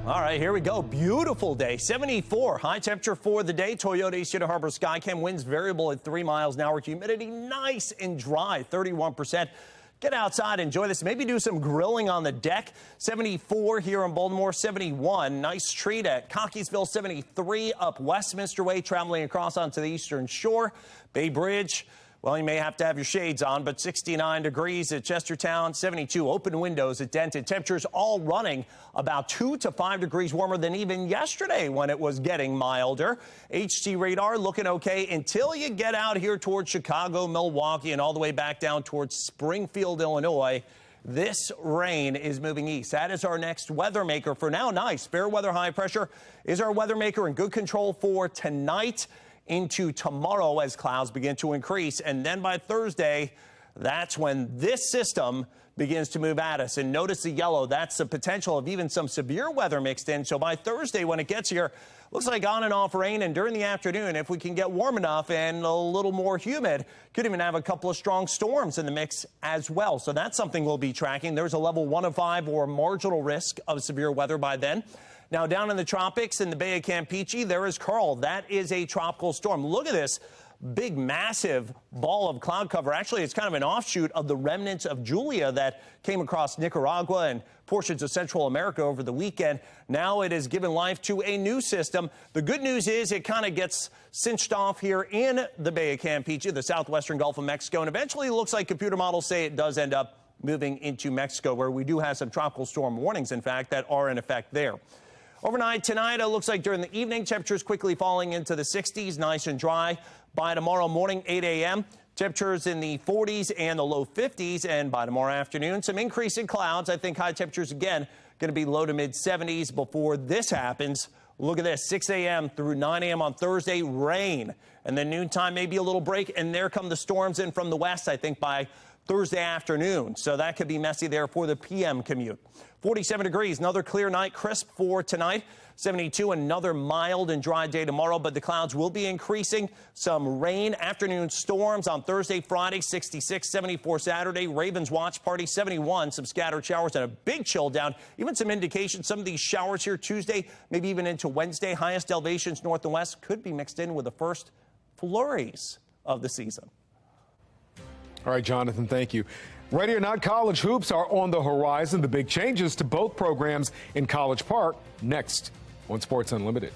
All right, here we go. Beautiful day. 74 high temperature for the day. Toyota East Unit Harbor Skycam winds variable at 3 miles an hour. Humidity nice and dry, 31%. Get outside, enjoy this. Maybe do some grilling on the deck. 74 here in Baltimore, 71. Nice treat at Cockeysville, 73 up Westminster Way, traveling across onto the Eastern Shore. Bay Bridge. Well, you may have to have your shades on, but 69 degrees at Chestertown, 72 open windows at Denton. Temperatures all running about 2 to 5 degrees warmer than even yesterday when it was getting milder. HT radar looking okay until you get out here towards Chicago, Milwaukee, and all the way back down towards Springfield, Illinois. This rain is moving east. That is our next weather maker for now. Nice. Fair weather high pressure is our weather maker in good control for tonight into tomorrow as clouds begin to increase. And then by Thursday, that's when this system begins to move at us. And notice the yellow. That's the potential of even some severe weather mixed in. So by Thursday, when it gets here, looks like on and off rain. And during the afternoon, if we can get warm enough and a little more humid, could even have a couple of strong storms in the mix as well. So that's something we'll be tracking. There's a level 1 of 5 or marginal risk of severe weather by then. Now, down in the tropics in the Bay of Campeche, there is Carl. That is a tropical storm. Look at this big, massive ball of cloud cover. Actually, it's kind of an offshoot of the remnants of Julia that came across Nicaragua and portions of Central America over the weekend. Now it has given life to a new system. The good news is it kind of gets cinched off here in the Bay of Campeche, the southwestern Gulf of Mexico, and eventually it looks like computer models say it does end up moving into Mexico, where we do have some tropical storm warnings, in fact, that are in effect there. Overnight tonight, it looks like during the evening, temperatures quickly falling into the 60s, nice and dry. By tomorrow morning, 8 a.m., temperatures in the 40s and the low 50s. And by tomorrow afternoon, some increase in clouds. I think high temperatures again going to be low to mid 70s before this happens. Look at this, 6 a.m. through 9 a.m. on Thursday, rain. And then noontime, maybe a little break. And there come the storms in from the west, I think, by Thursday afternoon. So that could be messy there for the p.m. commute. 47 degrees, another clear night, crisp for tonight. 72, another mild and dry day tomorrow, but the clouds will be increasing. Some rain, afternoon storms on Thursday, Friday, 66, 74 Saturday. Ravens watch party, 71, some scattered showers and a big chill down. Even some indication some of these showers here Tuesday, maybe even into Wednesday. Highest elevations north and west could be mixed in with the first flurries of the season. All right, Jonathan, thank you. Ready or not, college hoops are on the horizon. The big changes to both programs in College Park next on Sports Unlimited.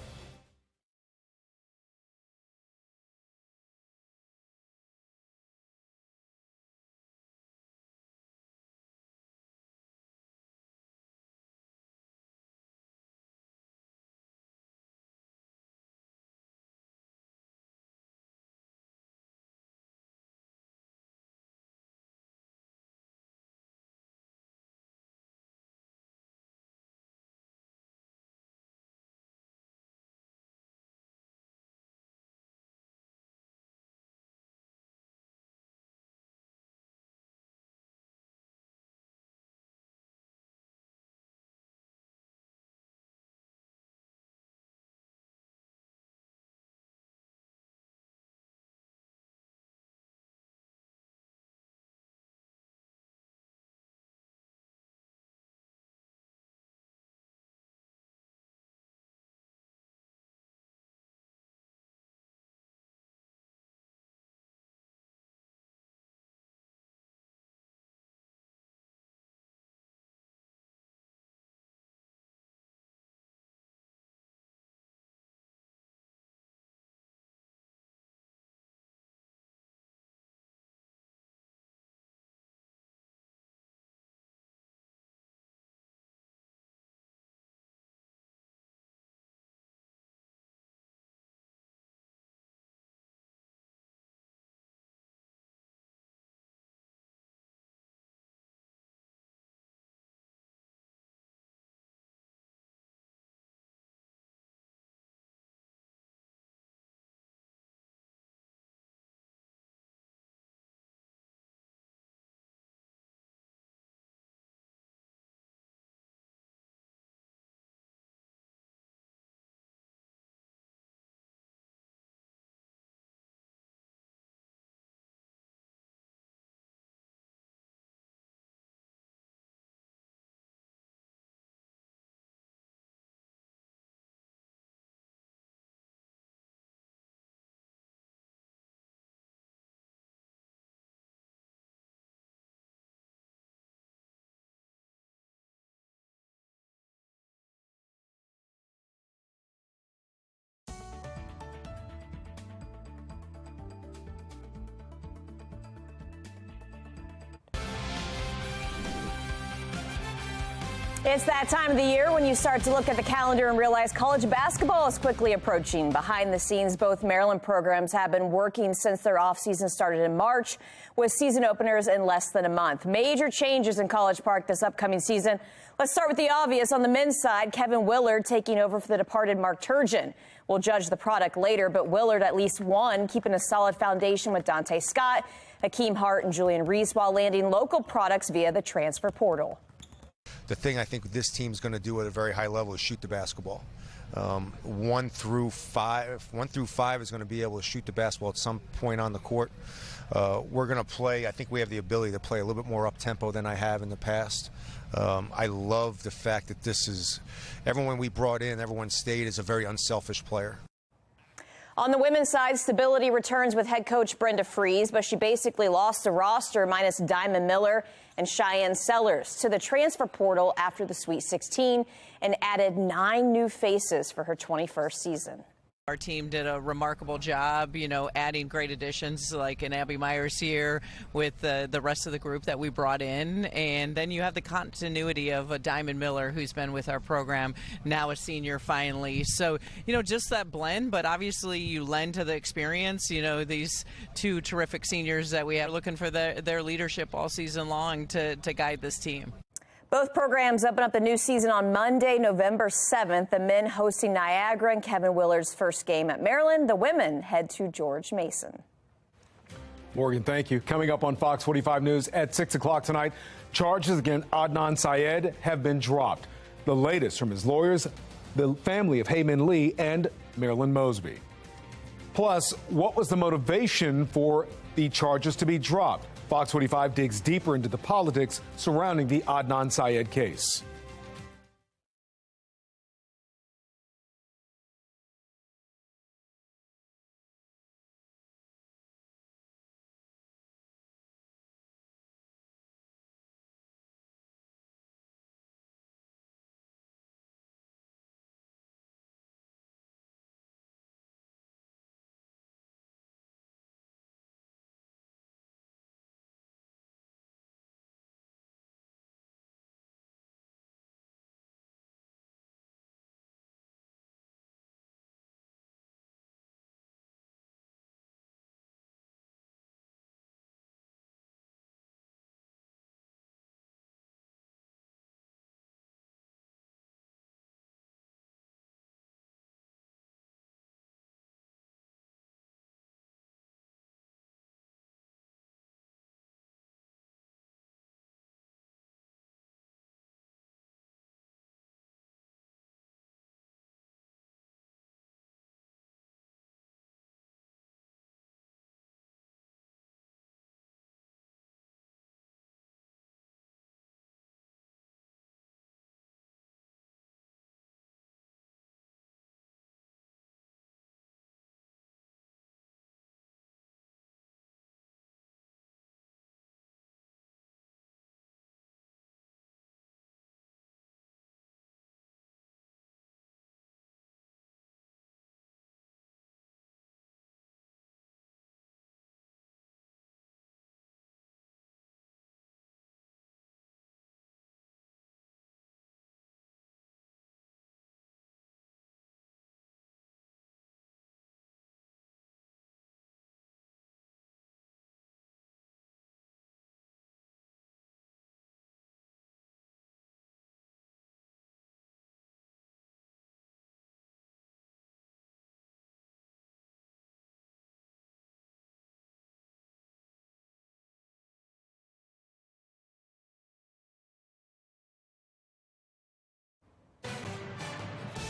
It's that time of the year when you start to look at the calendar and realize college basketball is quickly approaching. Behind the scenes, both Maryland programs have been working since their offseason started in March, with season openers in less than a month. Major changes in College Park this upcoming season. Let's start with the obvious. On the men's side, Kevin Willard taking over for the departed Mark Turgeon. We'll judge the product later, but Willard at least won, keeping a solid foundation with Dante Scott, Hakeem Hart, and Julian Reese, while landing local products via the transfer portal. The thing I think this team's going to do at a very high level is shoot the basketball. 1 through 5 is going to be able to shoot the basketball at some point on the court. We're going to play. I think we have the ability to play a little bit more up tempo than I have in the past. I love the fact that this is everyone we brought in, everyone stayed, is a very unselfish player. On the women's side, stability returns with head coach Brenda Freese, but she basically lost the roster minus Diamond Miller and Cheyenne Sellers to the transfer portal after the Sweet 16 and added 9 new faces for her 21st season. Our team did a remarkable job, adding great additions like an Abby Myers here with the rest of the group that we brought in. And then you have the continuity of a Diamond Miller, who's been with our program, now a senior finally. So, just that blend, but obviously you lend to the experience. These 2 terrific seniors that we have looking for their leadership all season long to guide this team. Both programs open up the new season on Monday, November 7th. The men hosting Niagara and Kevin Willard's first game at Maryland. The women head to George Mason. Morgan, thank you. Coming up on Fox 45 News at 6 o'clock tonight, charges against Adnan Syed have been dropped. The latest from his lawyers, the family of Heyman Lee and Marilyn Mosby. Plus, what was the motivation for the charges to be dropped? Fox 45 digs deeper into the politics surrounding the Adnan Syed case.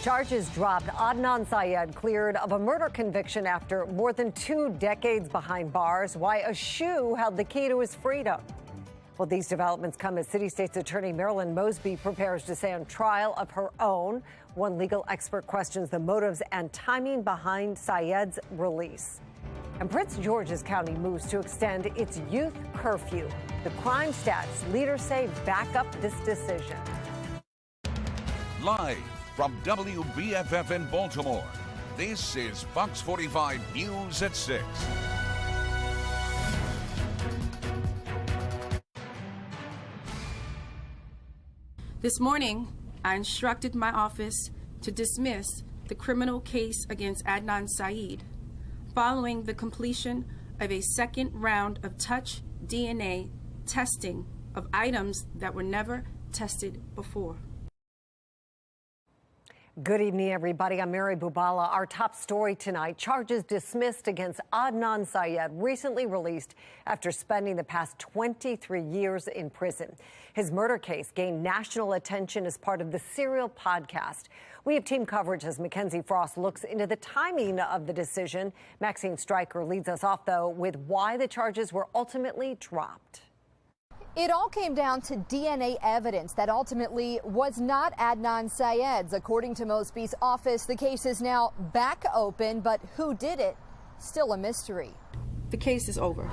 Charges dropped. Adnan Syed cleared of a murder conviction after more than 2 decades behind bars. Why a shoe held the key to his freedom. Well, these developments come as City State's Attorney Marilyn Mosby prepares to stand trial of her own. One legal expert questions the motives and timing behind Syed's release. And Prince George's County moves to extend its youth curfew. The crime stats leaders say back up this decision. Live from WBFF in Baltimore, this is Fox 45 News at 6. This morning, I instructed my office to dismiss the criminal case against Adnan Syed following the completion of a second round of touch DNA testing of items that were never tested before. Good evening, everybody. I'm Mary Bubala. Our top story tonight, charges dismissed against Adnan Syed, recently released after spending the past 23 years in prison. His murder case gained national attention as part of the Serial podcast. We have team coverage as Mackenzie Frost looks into the timing of the decision. Maxine Stryker leads us off, though, with why the charges were ultimately dropped. It all came down to DNA evidence that ultimately was not Adnan Syed's. According to Mosby's office, the case is now back open, but who did it? Still a mystery. The case is over.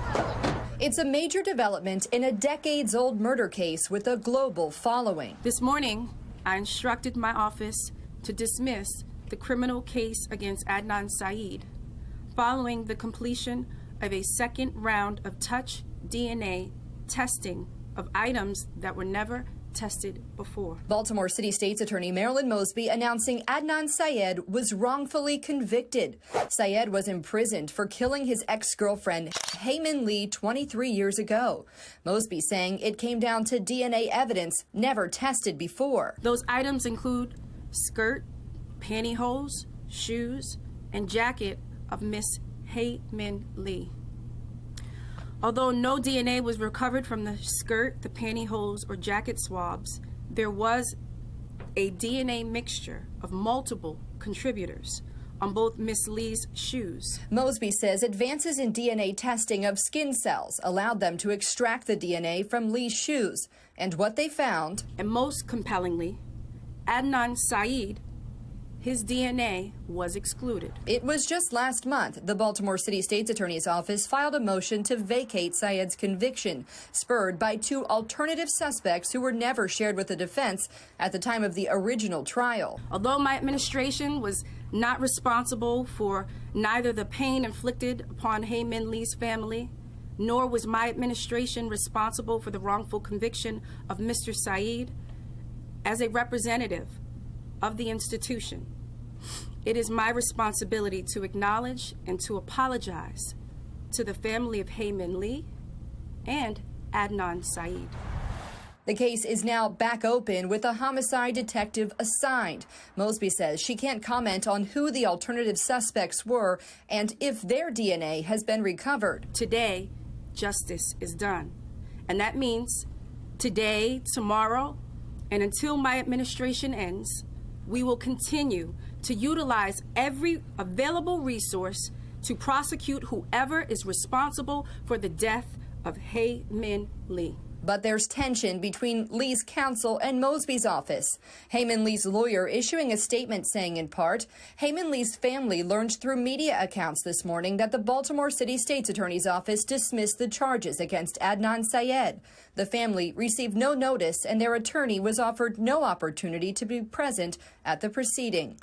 It's a major development in a decades-old murder case with a global following. This morning, I instructed my office to dismiss the criminal case against Adnan Syed following the completion of a second round of touch DNA testing of items that were never tested before. Baltimore City State's Attorney Marilyn Mosby announcing Adnan Syed was wrongfully convicted. Syed was imprisoned for killing his ex-girlfriend Heyman Lee 23 years ago. Mosby saying it came down to DNA evidence never tested before. Those items include skirt, pantyhose, shoes, and jacket of Miss Heyman Lee. Although no DNA was recovered from the skirt, the pantyhose, or jacket swabs, there was a DNA mixture of multiple contributors on both Miss Lee's shoes. Mosby says advances in DNA testing of skin cells allowed them to extract the DNA from Lee's shoes. And what they found, and most compellingly, Adnan Syed, his DNA was excluded. It was just last month the Baltimore City State's Attorney's Office filed a motion to vacate Syed's conviction, spurred by two alternative suspects who were never shared with the defense at the time of the original trial. Although my administration was not responsible for neither the pain inflicted upon Heyman Lee's family, nor was my administration responsible for the wrongful conviction of Mr. Syed, as a representative of the institution, it is my responsibility to acknowledge and to apologize to the family of Heyman Lee and Adnan Syed. The case is now back open with a homicide detective assigned. Mosby says she can't comment on who the alternative suspects were and if their DNA has been recovered. Today, justice is done. And that means today, tomorrow, and until my administration ends, we will continue to utilize every available resource to prosecute whoever is responsible for the death of Heyman Lee. But there's tension between Lee's counsel and Mosby's office. Heyman Lee's lawyer issuing a statement saying, in part, Heyman Lee's family learned through media accounts this morning that the Baltimore City State's Attorney's Office dismissed the charges against Adnan Syed. The family received no notice and their attorney was offered no opportunity to be present at the proceeding.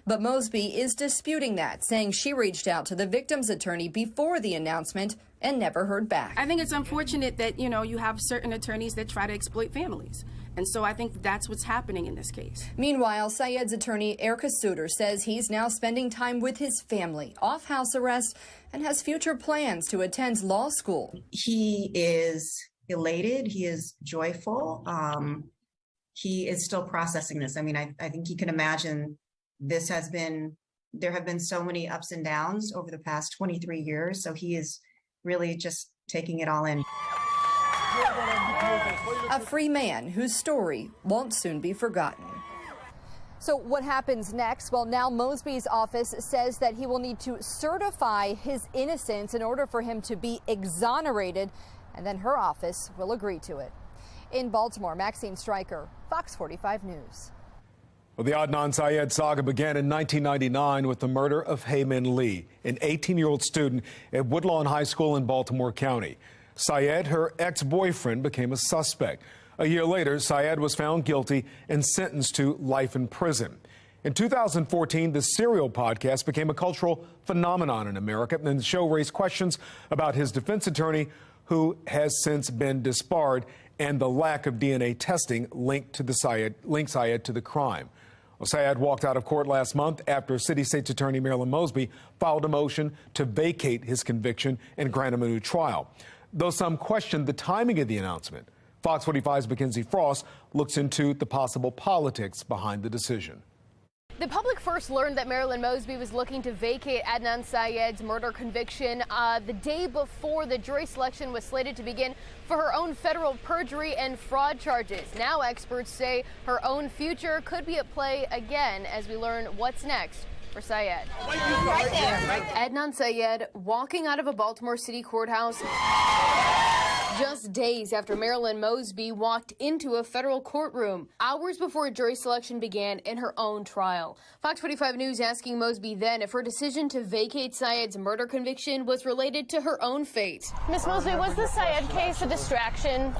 But Mosby is disputing that, saying she reached out to the victim's attorney before the announcement and never heard back. I think it's unfortunate that, you have certain attorneys that try to exploit families. And so I think that's what's happening in this case. Meanwhile, Syed's attorney, Erica Suter, says he's now spending time with his family, off house arrest, and has future plans to attend law school. He is elated. He is joyful. He is still processing this. I mean, I think he can imagine there have been so many ups and downs over the past 23 years. So he is really just taking it all in. A free man whose story won't soon be forgotten. So what happens next? Well, now Mosby's office says that he will need to certify his innocence in order for him to be exonerated, and then her office will agree to it. In Baltimore, Maxine Stryker, Fox 45 News. Well, the Adnan Syed saga began in 1999 with the murder of Heyman Lee, an 18-year-old student at Woodlawn High School in Baltimore County. Syed, her ex-boyfriend, became a suspect. A year later, Syed was found guilty and sentenced to life in prison. In 2014, the Serial podcast became a cultural phenomenon in America, and the show raised questions about his defense attorney, who has since been disbarred, and the lack of DNA testing linked Syed to the crime. Well, Syed walked out of court last month after City State's Attorney Marilyn Mosby filed a motion to vacate his conviction and grant him a new trial. Though some questioned the timing of the announcement, Fox 45's Mackenzie Frost looks into the possible politics behind the decision. The public first learned that Marilyn Mosby was looking to vacate Adnan Syed's murder conviction the day before the jury selection was slated to begin for her own federal perjury and fraud charges. Now experts say her own future could be at play again as we learn what's next for Syed. Right there. Adnan Syed walking out of a Baltimore City courthouse just days after Marilyn Mosby walked into a federal courtroom, hours before jury selection began in her own trial. Fox 45 News asking Mosby then if her decision to vacate Syed's murder conviction was related to her own fate. Miss Mosby, was the Syed case a distraction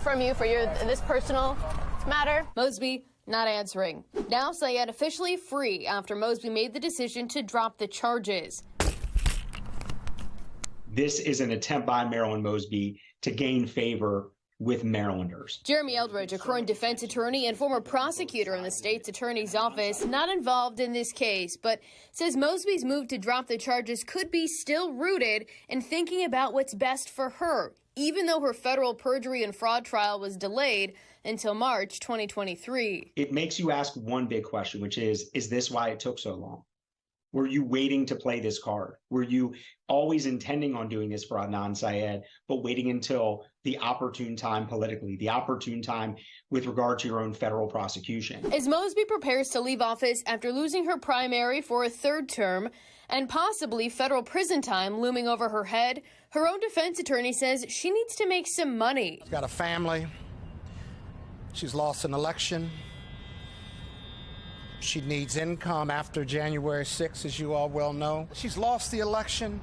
from you for this personal matter? Mosby not answering. Now Syed officially free after Mosby made the decision to drop the charges. This is an attempt by Marilyn Mosby to gain favor with Marylanders. Jeremy Eldridge, a current defense attorney and former prosecutor in the state's attorney's office, not involved in this case, but says Mosby's move to drop the charges could be still rooted in thinking about what's best for her, even though her federal perjury and fraud trial was delayed until March 2023. It makes you ask one big question, which is this why it took so long? Were you waiting to play this card? Were you always intending on doing this for Adnan Syed, but waiting until the opportune time politically, the opportune time with regard to your own federal prosecution? As Mosby prepares to leave office after losing her primary for a third term and possibly federal prison time looming over her head, her own defense attorney says she needs to make some money. She's got a family. She's lost an election. She needs income after January 6th, as you all well know. She's lost the election.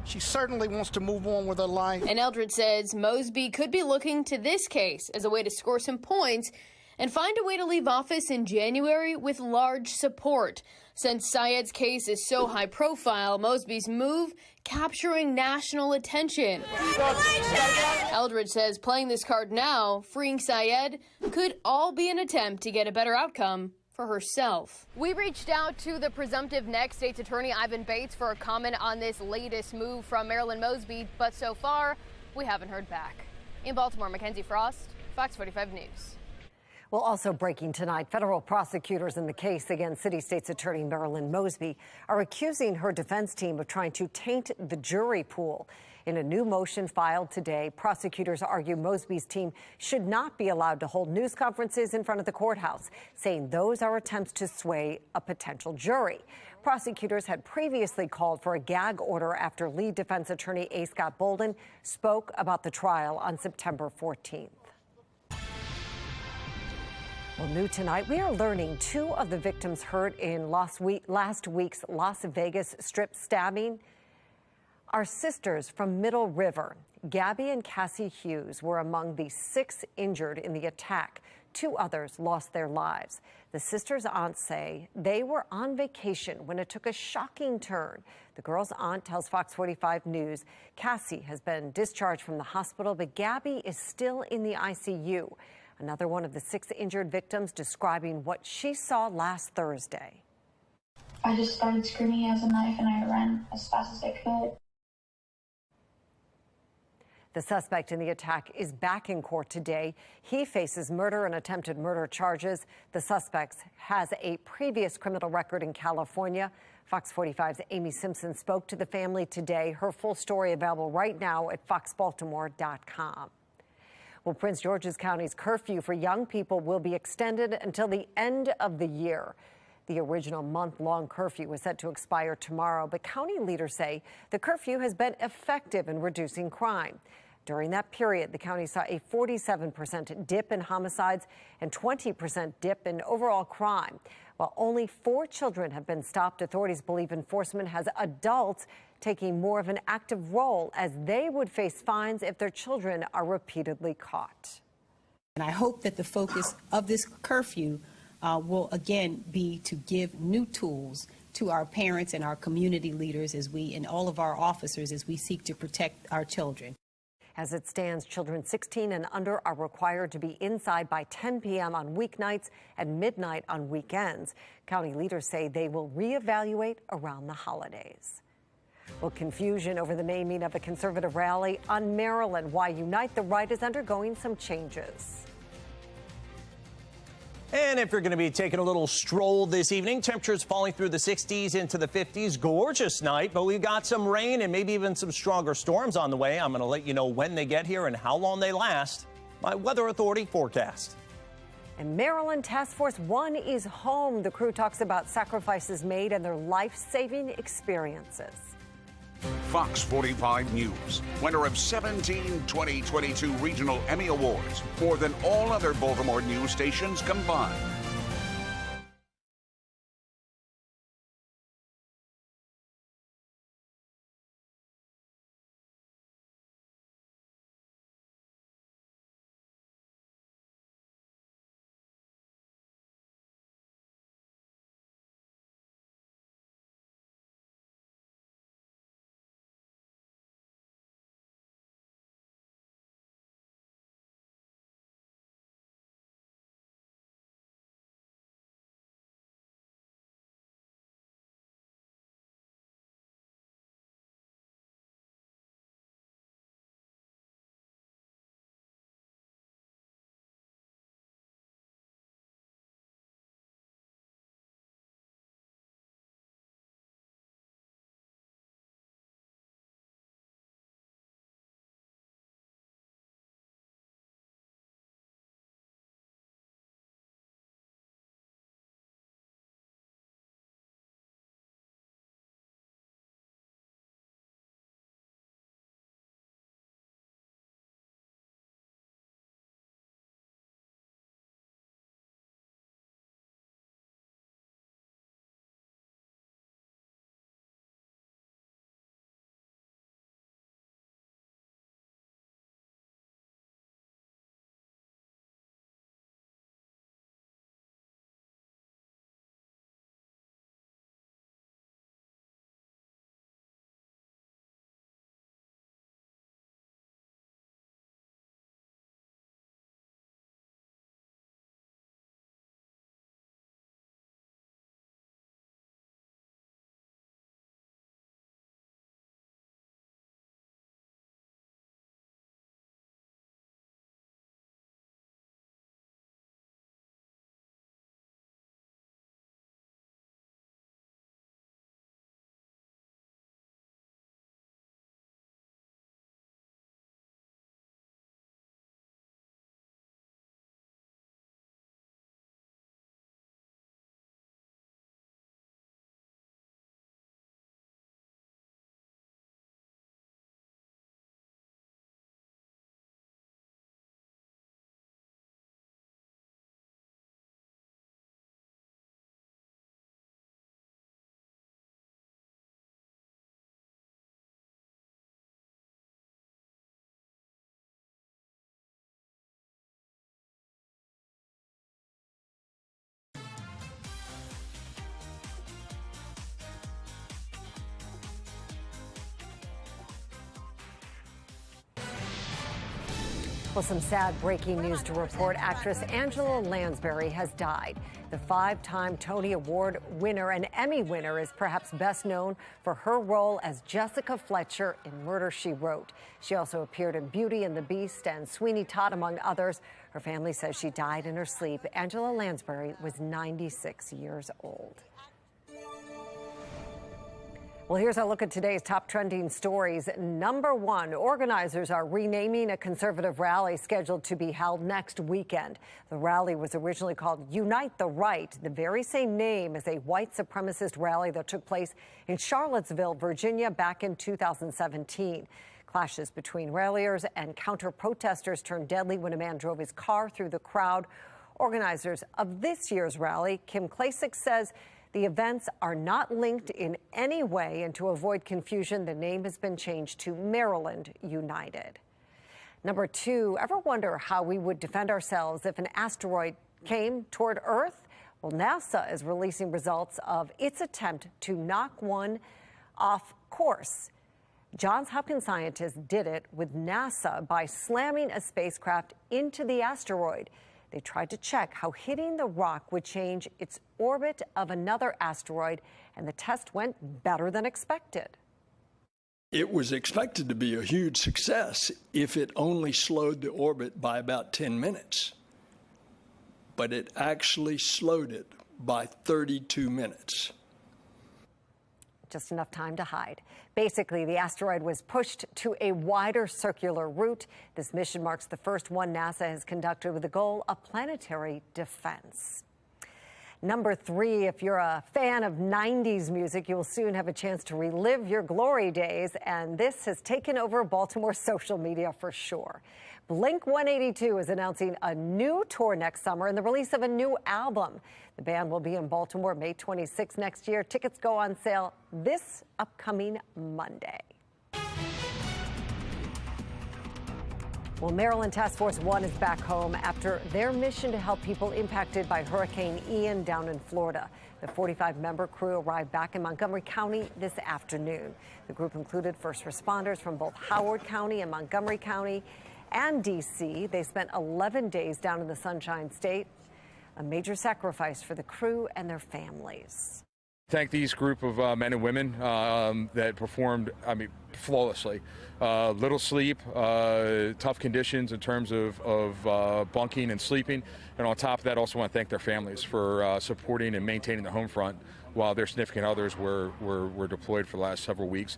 She certainly wants to move on with her life. And Eldred says Mosby could be looking to this case as a way to score some points and find a way to leave office in January with large support. Since Syed's case is so high profile, Mosby's move capturing national attention. Eldridge says playing this card now, freeing Syed, could all be an attempt to get a better outcome for herself. We reached out to the presumptive next state's attorney, Ivan Bates, for a comment on this latest move from Marilyn Mosby, but so far, we haven't heard back. In Baltimore, Mackenzie Frost, Fox 45 News. Well, also breaking tonight, federal prosecutors in the case against City State's Attorney Marilyn Mosby are accusing her defense team of trying to taint the jury pool. In a new motion filed today, prosecutors argue Mosby's team should not be allowed to hold news conferences in front of the courthouse, saying those are attempts to sway a potential jury. Prosecutors had previously called for a gag order after lead defense attorney A. Scott Bolden spoke about the trial on September 14th. Well, new tonight, we are learning two of the victims hurt in last week's Las Vegas Strip stabbing are sisters from Middle River. Gabby and Cassie Hughes were among the 6 injured in the attack. 2 others lost their lives. The sisters' aunts say they were on vacation when it took a shocking turn. The girl's aunt tells Fox 45 News Cassie has been discharged from the hospital, but Gabby is still in the ICU. Another one of the 6 injured victims describing what she saw last Thursday. I just started screaming he has a knife and I ran as fast as I could. The suspect in the attack is back in court today. He faces murder and attempted murder charges. The suspect has a previous criminal record in California. Fox 45's Amy Simpson spoke to the family today. Her full story available right now at foxbaltimore.com. Well, Prince George's County's curfew for young people will be extended until the end of the year. The original month-long curfew was set to expire tomorrow, but county leaders say the curfew has been effective in reducing crime. During that period, the county saw a 47% dip in homicides and 20% dip in overall crime. While only 4 children have been stopped, authorities believe enforcement has adults taking more of an active role as they would face fines if their children are repeatedly caught. And I hope that the focus of this curfew will again be to give new tools to our parents and our community leaders and all of our officers as we seek to protect our children. As it stands, children 16 and under are required to be inside by 10 p.m. on weeknights and midnight on weekends. County leaders say they will reevaluate around the holidays. Well, confusion over the naming of a conservative rally on Marilyn. Why Unite the Right is undergoing some changes. And if you're going to be taking a little stroll this evening, temperatures falling through the 60s into the 50s. Gorgeous night, but we've got some rain and maybe even some stronger storms on the way. I'm going to let you know when they get here and how long they last. My Weather Authority forecast. And Maryland Task Force 1 is home. The crew talks about sacrifices made and their life-saving experiences. Fox 45 News, winner of 17 2022 Regional Emmy Awards, more than all other Baltimore news stations combined. Well, some sad breaking news to report. Actress Angela Lansbury has died. The 5-time Tony Award winner and Emmy winner is perhaps best known for her role as Jessica Fletcher in Murder, She Wrote. She also appeared in Beauty and the Beast and Sweeney Todd, among others. Her family says she died in her sleep. Angela Lansbury was 96 years old. Well, here's a look at today's top trending stories. Number one, organizers are renaming a conservative rally scheduled to be held next weekend. The rally was originally called Unite the Right, the very same name as a white supremacist rally that took place in Charlottesville, Virginia, back in 2017. Clashes between ralliers and counter-protesters turned deadly when a man drove his car through the crowd. Organizers of this year's rally, Kim Klasick, says the events are not linked in any way, and to avoid confusion, the name has been changed to Maryland United. Number two, ever wonder how we would defend ourselves if an asteroid came toward Earth? Well, NASA is releasing results of its attempt to knock one off course. Johns Hopkins scientists did it with NASA by slamming a spacecraft into the asteroid. They tried to check how hitting the rock would change its orbit of another asteroid, and the test went better than expected. It was expected to be a huge success if it only slowed the orbit by about 10 minutes. But it actually slowed it by 32 minutes. Just enough time to hide. Basically, the asteroid was pushed to a wider circular route. This mission marks the first one NASA has conducted with the goal of planetary defense. Number 3, if you're a fan of 90s music, you will soon have a chance to relive your glory days, and this has taken over Baltimore social media for sure. Blink-182 is announcing a new tour next summer and the release of a new album. The band will be in Baltimore May 26 next year. Tickets go on sale this upcoming Monday. Well, Maryland Task Force 1 is back home after their mission to help people impacted by Hurricane Ian down in Florida. The 45-member crew arrived back in Montgomery County this afternoon. The group included first responders from both Howard County and Montgomery County and D.C. They spent 11 days down in the Sunshine State, a major sacrifice for the crew and their families. Thank these group of men and women that performed, flawlessly. Little sleep, tough conditions in terms of bunking and sleeping. And on top of that, also want to thank their families for supporting and maintaining the home front while their significant others were deployed for the last several weeks.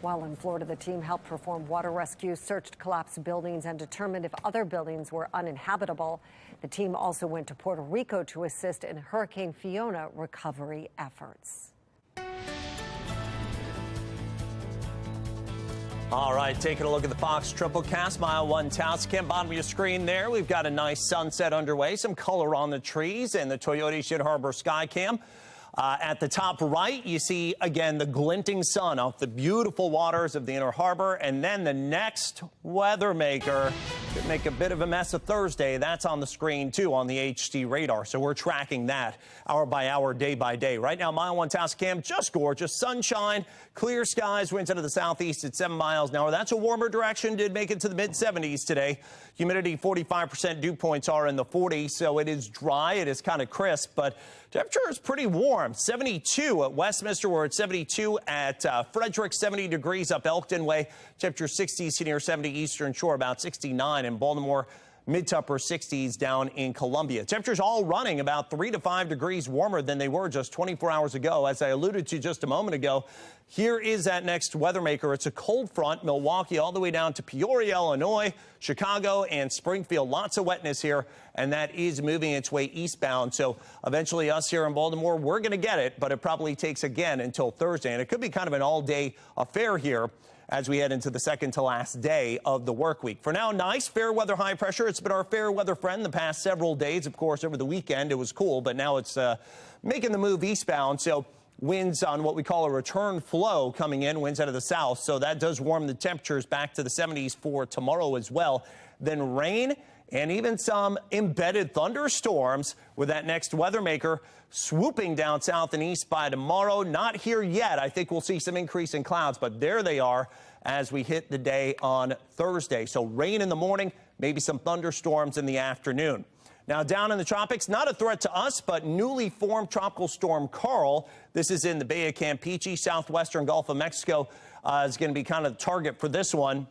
While in Florida, the team helped perform water rescues, searched collapsed buildings, and determined if other buildings were uninhabitable. The team also went to Puerto Rico to assist in Hurricane Fiona recovery efforts. All right, taking a look at the Fox Triple Cast Mile 1 Task Cam. Bottom of your screen there, we've got a nice sunset underway, some color on the trees, and the Toyota Shit Harbor Sky Cam. At the top right, you see, again, the glinting sun off the beautiful waters of the Inner Harbor. And then the next weather maker could make a bit of a mess of Thursday. That's on the screen, too, on the HD radar. So we're tracking that hour by hour, day by day. Right now, Mile 1 Task Cam, just gorgeous. Sunshine, clear skies, winds out of the southeast at 7 miles an hour. That's a warmer direction. Did make it to the mid-70s today. Humidity 45%. Dew points are in the 40s. So it is dry. It is kind of crisp, but temperature is pretty warm. 72 at Westminster. We're at 72 at Frederick, 70 degrees up Elkton Way. Temperature 60s near 70 Eastern Shore, about 69 in Baltimore. Mid to upper 60s down in Columbia. Temperatures all running about 3 to 5 degrees warmer than they were just 24 hours ago. As I alluded to just a moment ago, here is that next weather maker. It's a cold front, Milwaukee all the way down to Peoria, Illinois, Chicago, and Springfield. Lots of wetness here, and that is moving its way eastbound. So eventually us here in Baltimore, we're going to get it, but it probably takes again until Thursday. And it could be kind of an all-day affair here as we head into the second to last day of the work week. For now, nice fair weather high pressure. It's been our fair weather friend the past several days. Of course, over the weekend, it was cool, but now it's making the move eastbound. So winds on what we call a return flow coming in, winds out of the south. So that does warm the temperatures back to the 70s for tomorrow as well. Then rain and even some embedded thunderstorms with that next weather maker swooping down south and east by tomorrow. Not here yet. I think we'll see some increase in clouds, but there they are as we hit the day on Thursday. So rain in the morning, maybe some thunderstorms in the afternoon. Now down in the tropics, not a threat to us, but newly formed tropical storm Carl. This is in the Bay of Campeche, southwestern Gulf of Mexico, is going to be kind of the target for this one.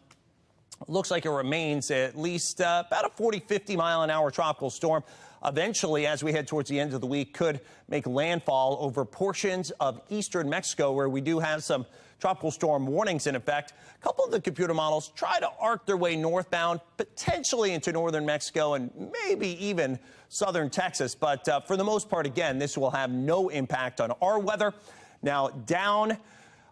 Looks like it remains at least about a 40, 50 mile an hour tropical storm. Eventually, as we head towards the end of the week, could make landfall over portions of eastern Mexico, where we do have some tropical storm warnings in effect. A couple of the computer models try to arc their way northbound, potentially into northern Mexico and maybe even southern Texas. But for the most part, again, this will have no impact on our weather. Now, down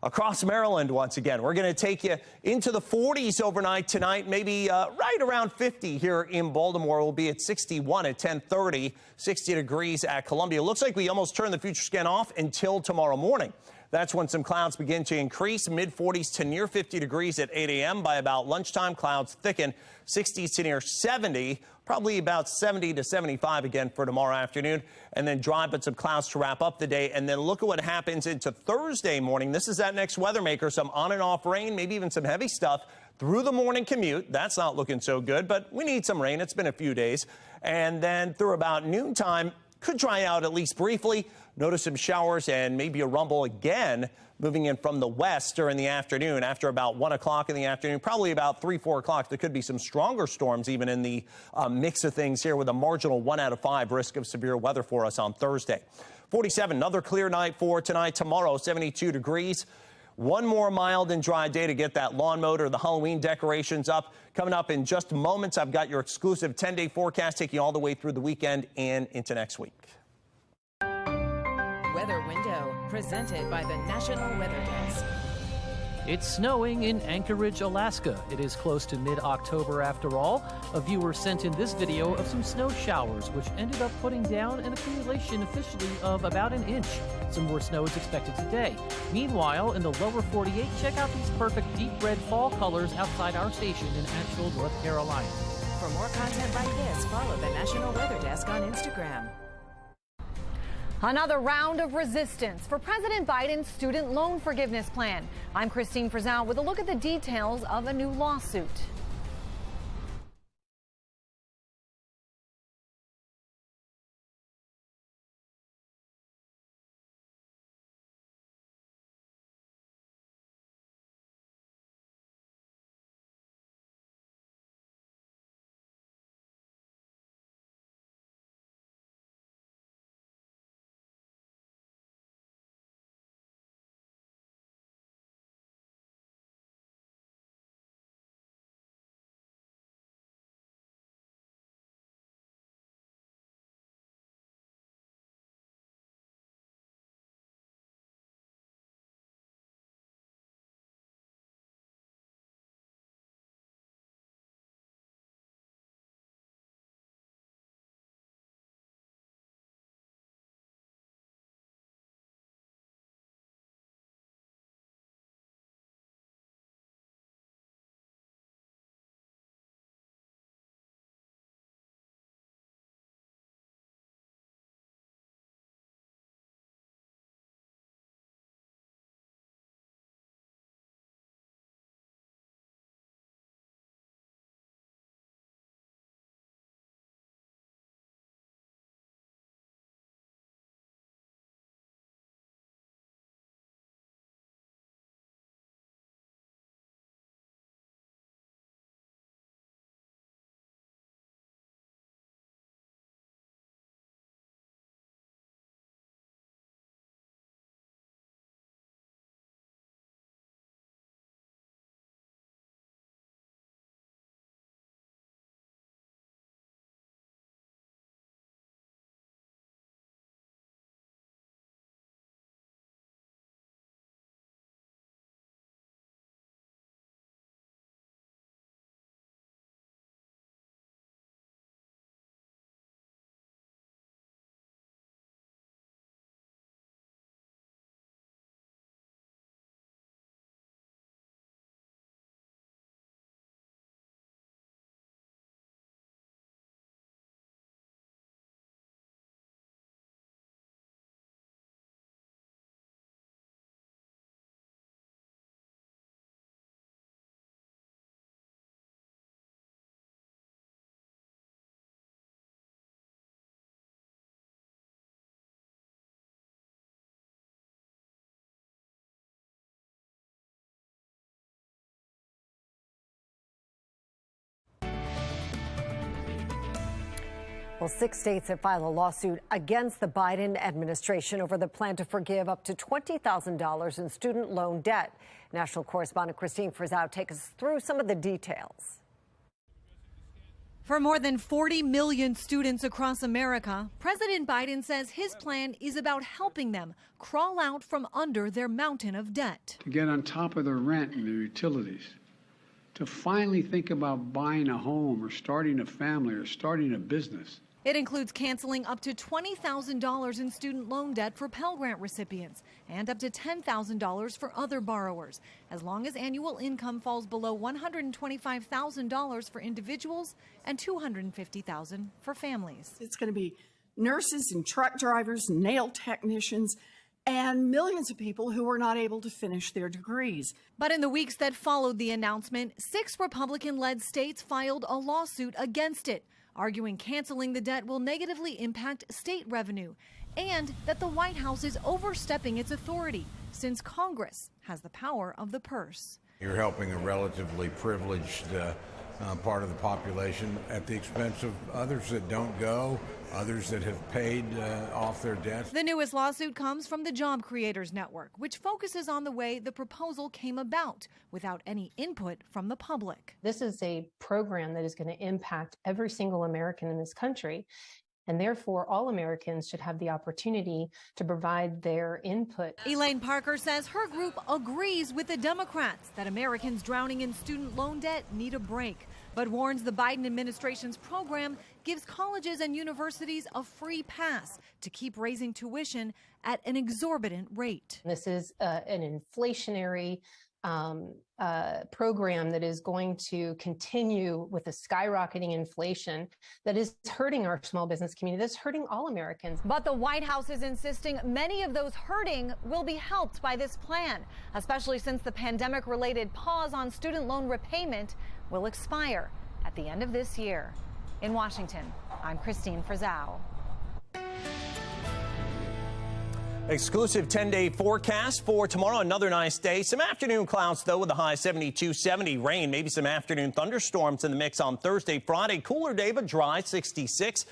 across Maryland once again, we're going to take you into the 40s overnight tonight, maybe right around 50 here in Baltimore. We'll be at 61 at 10:30, 60 degrees at Columbia. Looks like we almost turned the future scan off until tomorrow morning. That's when some clouds begin to increase, mid-40s to near 50 degrees at 8 a.m. By about lunchtime, clouds thicken, 60s to near 70, probably about 70 to 75 again for tomorrow afternoon, and then dry but some clouds to wrap up the day. And then look at what happens into Thursday morning. This is that next weather maker, some on and off rain, maybe even some heavy stuff through the morning commute. That's not looking so good, but we need some rain. It's been a few days. And then through about noontime, could dry out at least briefly. Notice some showers and maybe a rumble again moving in from the west during the afternoon. After about 1 o'clock in the afternoon, probably about 3, 4 o'clock, there could be some stronger storms even in the mix of things here, with a marginal 1 out of 5 risk of severe weather for us on Thursday. 47, another clear night for tonight. Tomorrow, 72 degrees. One more mild and dry day to get that lawn mower, the Halloween decorations up. Coming up in just moments, I've got your exclusive 10-day forecast taking you all the way through the weekend and into next week. Weather Window, presented by the National Weather Desk. It's snowing in Anchorage, Alaska. It is close to mid-October after all. A viewer sent in this video of some snow showers, which ended up putting down an accumulation officially of about an inch. Some more snow is expected today. Meanwhile, in the lower 48, check out these perfect deep red fall colors outside our station in Asheville, North Carolina. For more content like this, follow the National Weather Desk on Instagram. Another round of resistance for President Biden's student loan forgiveness plan. I'm Christine Frizzell with a look at the details of a new lawsuit. Well, 6 states have filed a lawsuit against the Biden administration over the plan to forgive up to $20,000 in student loan debt. National correspondent Christine Frizzell takes us through some of the details. For more than 40 million students across America, President Biden says his plan is about helping them crawl out from under their mountain of debt. To get on top of their rent and their utilities, to finally think about buying a home or starting a family or starting a business. It includes canceling up to $20,000 in student loan debt for Pell Grant recipients and up to $10,000 for other borrowers, as long as annual income falls below $125,000 for individuals and $250,000 for families. It's going to be nurses and truck drivers, nail technicians, and millions of people who were not able to finish their degrees. But in the weeks that followed the announcement, 6 Republican-led states filed a lawsuit against it, arguing canceling the debt will negatively impact state revenue and that the White House is overstepping its authority since Congress has the power of the purse. You're helping a relatively privileged part of the population at the expense of others that don't go, others that have paid off their debts. The newest lawsuit comes from the Job Creators Network, which focuses on the way the proposal came about without any input from the public. This is a program that is going to impact every single American in this country. And therefore, all Americans should have the opportunity to provide their input. Elaine Parker says her group agrees with the Democrats that Americans drowning in student loan debt need a break, but warns the Biden administration's program gives colleges and universities a free pass to keep raising tuition at an exorbitant rate. This is an inflationary program that is going to continue with a skyrocketing inflation that is hurting our small business community, that's hurting all Americans. But the White House is insisting many of those hurting will be helped by this plan, especially since the pandemic-related pause on student loan repayment will expire at the end of this year. In Washington, I'm Christine Frizzau. Exclusive 10-day forecast for tomorrow. Another nice day. Some afternoon clouds, though, with a high 72, 70. Rain, maybe some afternoon thunderstorms in the mix on Thursday, Friday. Cooler day, but dry, 66.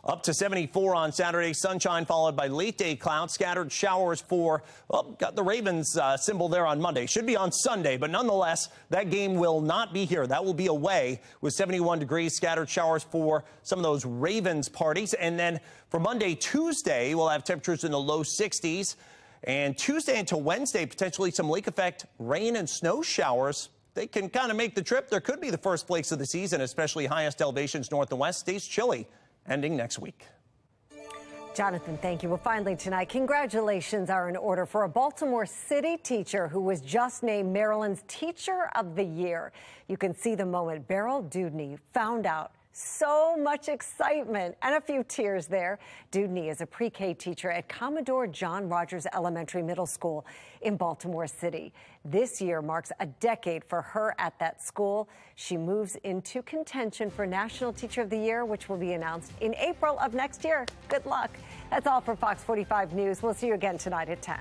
Up to 74 on Saturday. Sunshine followed by late day clouds. Scattered showers for, well, got the Ravens symbol there on Monday. Should be on Sunday, but nonetheless, that game will not be here. That will be away with 71 degrees. Scattered showers for some of those Ravens parties. And then for Monday, Tuesday, we'll have temperatures in the low 60s. And Tuesday until Wednesday, potentially some lake effect rain and snow showers. They can kind of make the trip. There could be the first flakes of the season, especially highest elevations north and west. Stays chilly ending next week. Jonathan, thank you. Well, finally tonight, congratulations are in order for a Baltimore City teacher who was just named Maryland's Teacher of the Year. You can see the moment Beryl Dudney found out. So much excitement and a few tears there. Dudney is a pre-K teacher at Commodore John Rogers Elementary Middle School in Baltimore City. This year marks a decade for her at that school. She moves into contention for National Teacher of the Year, which will be announced in April of next year. Good luck. That's all for Fox 45 News. We'll see you again tonight at 10.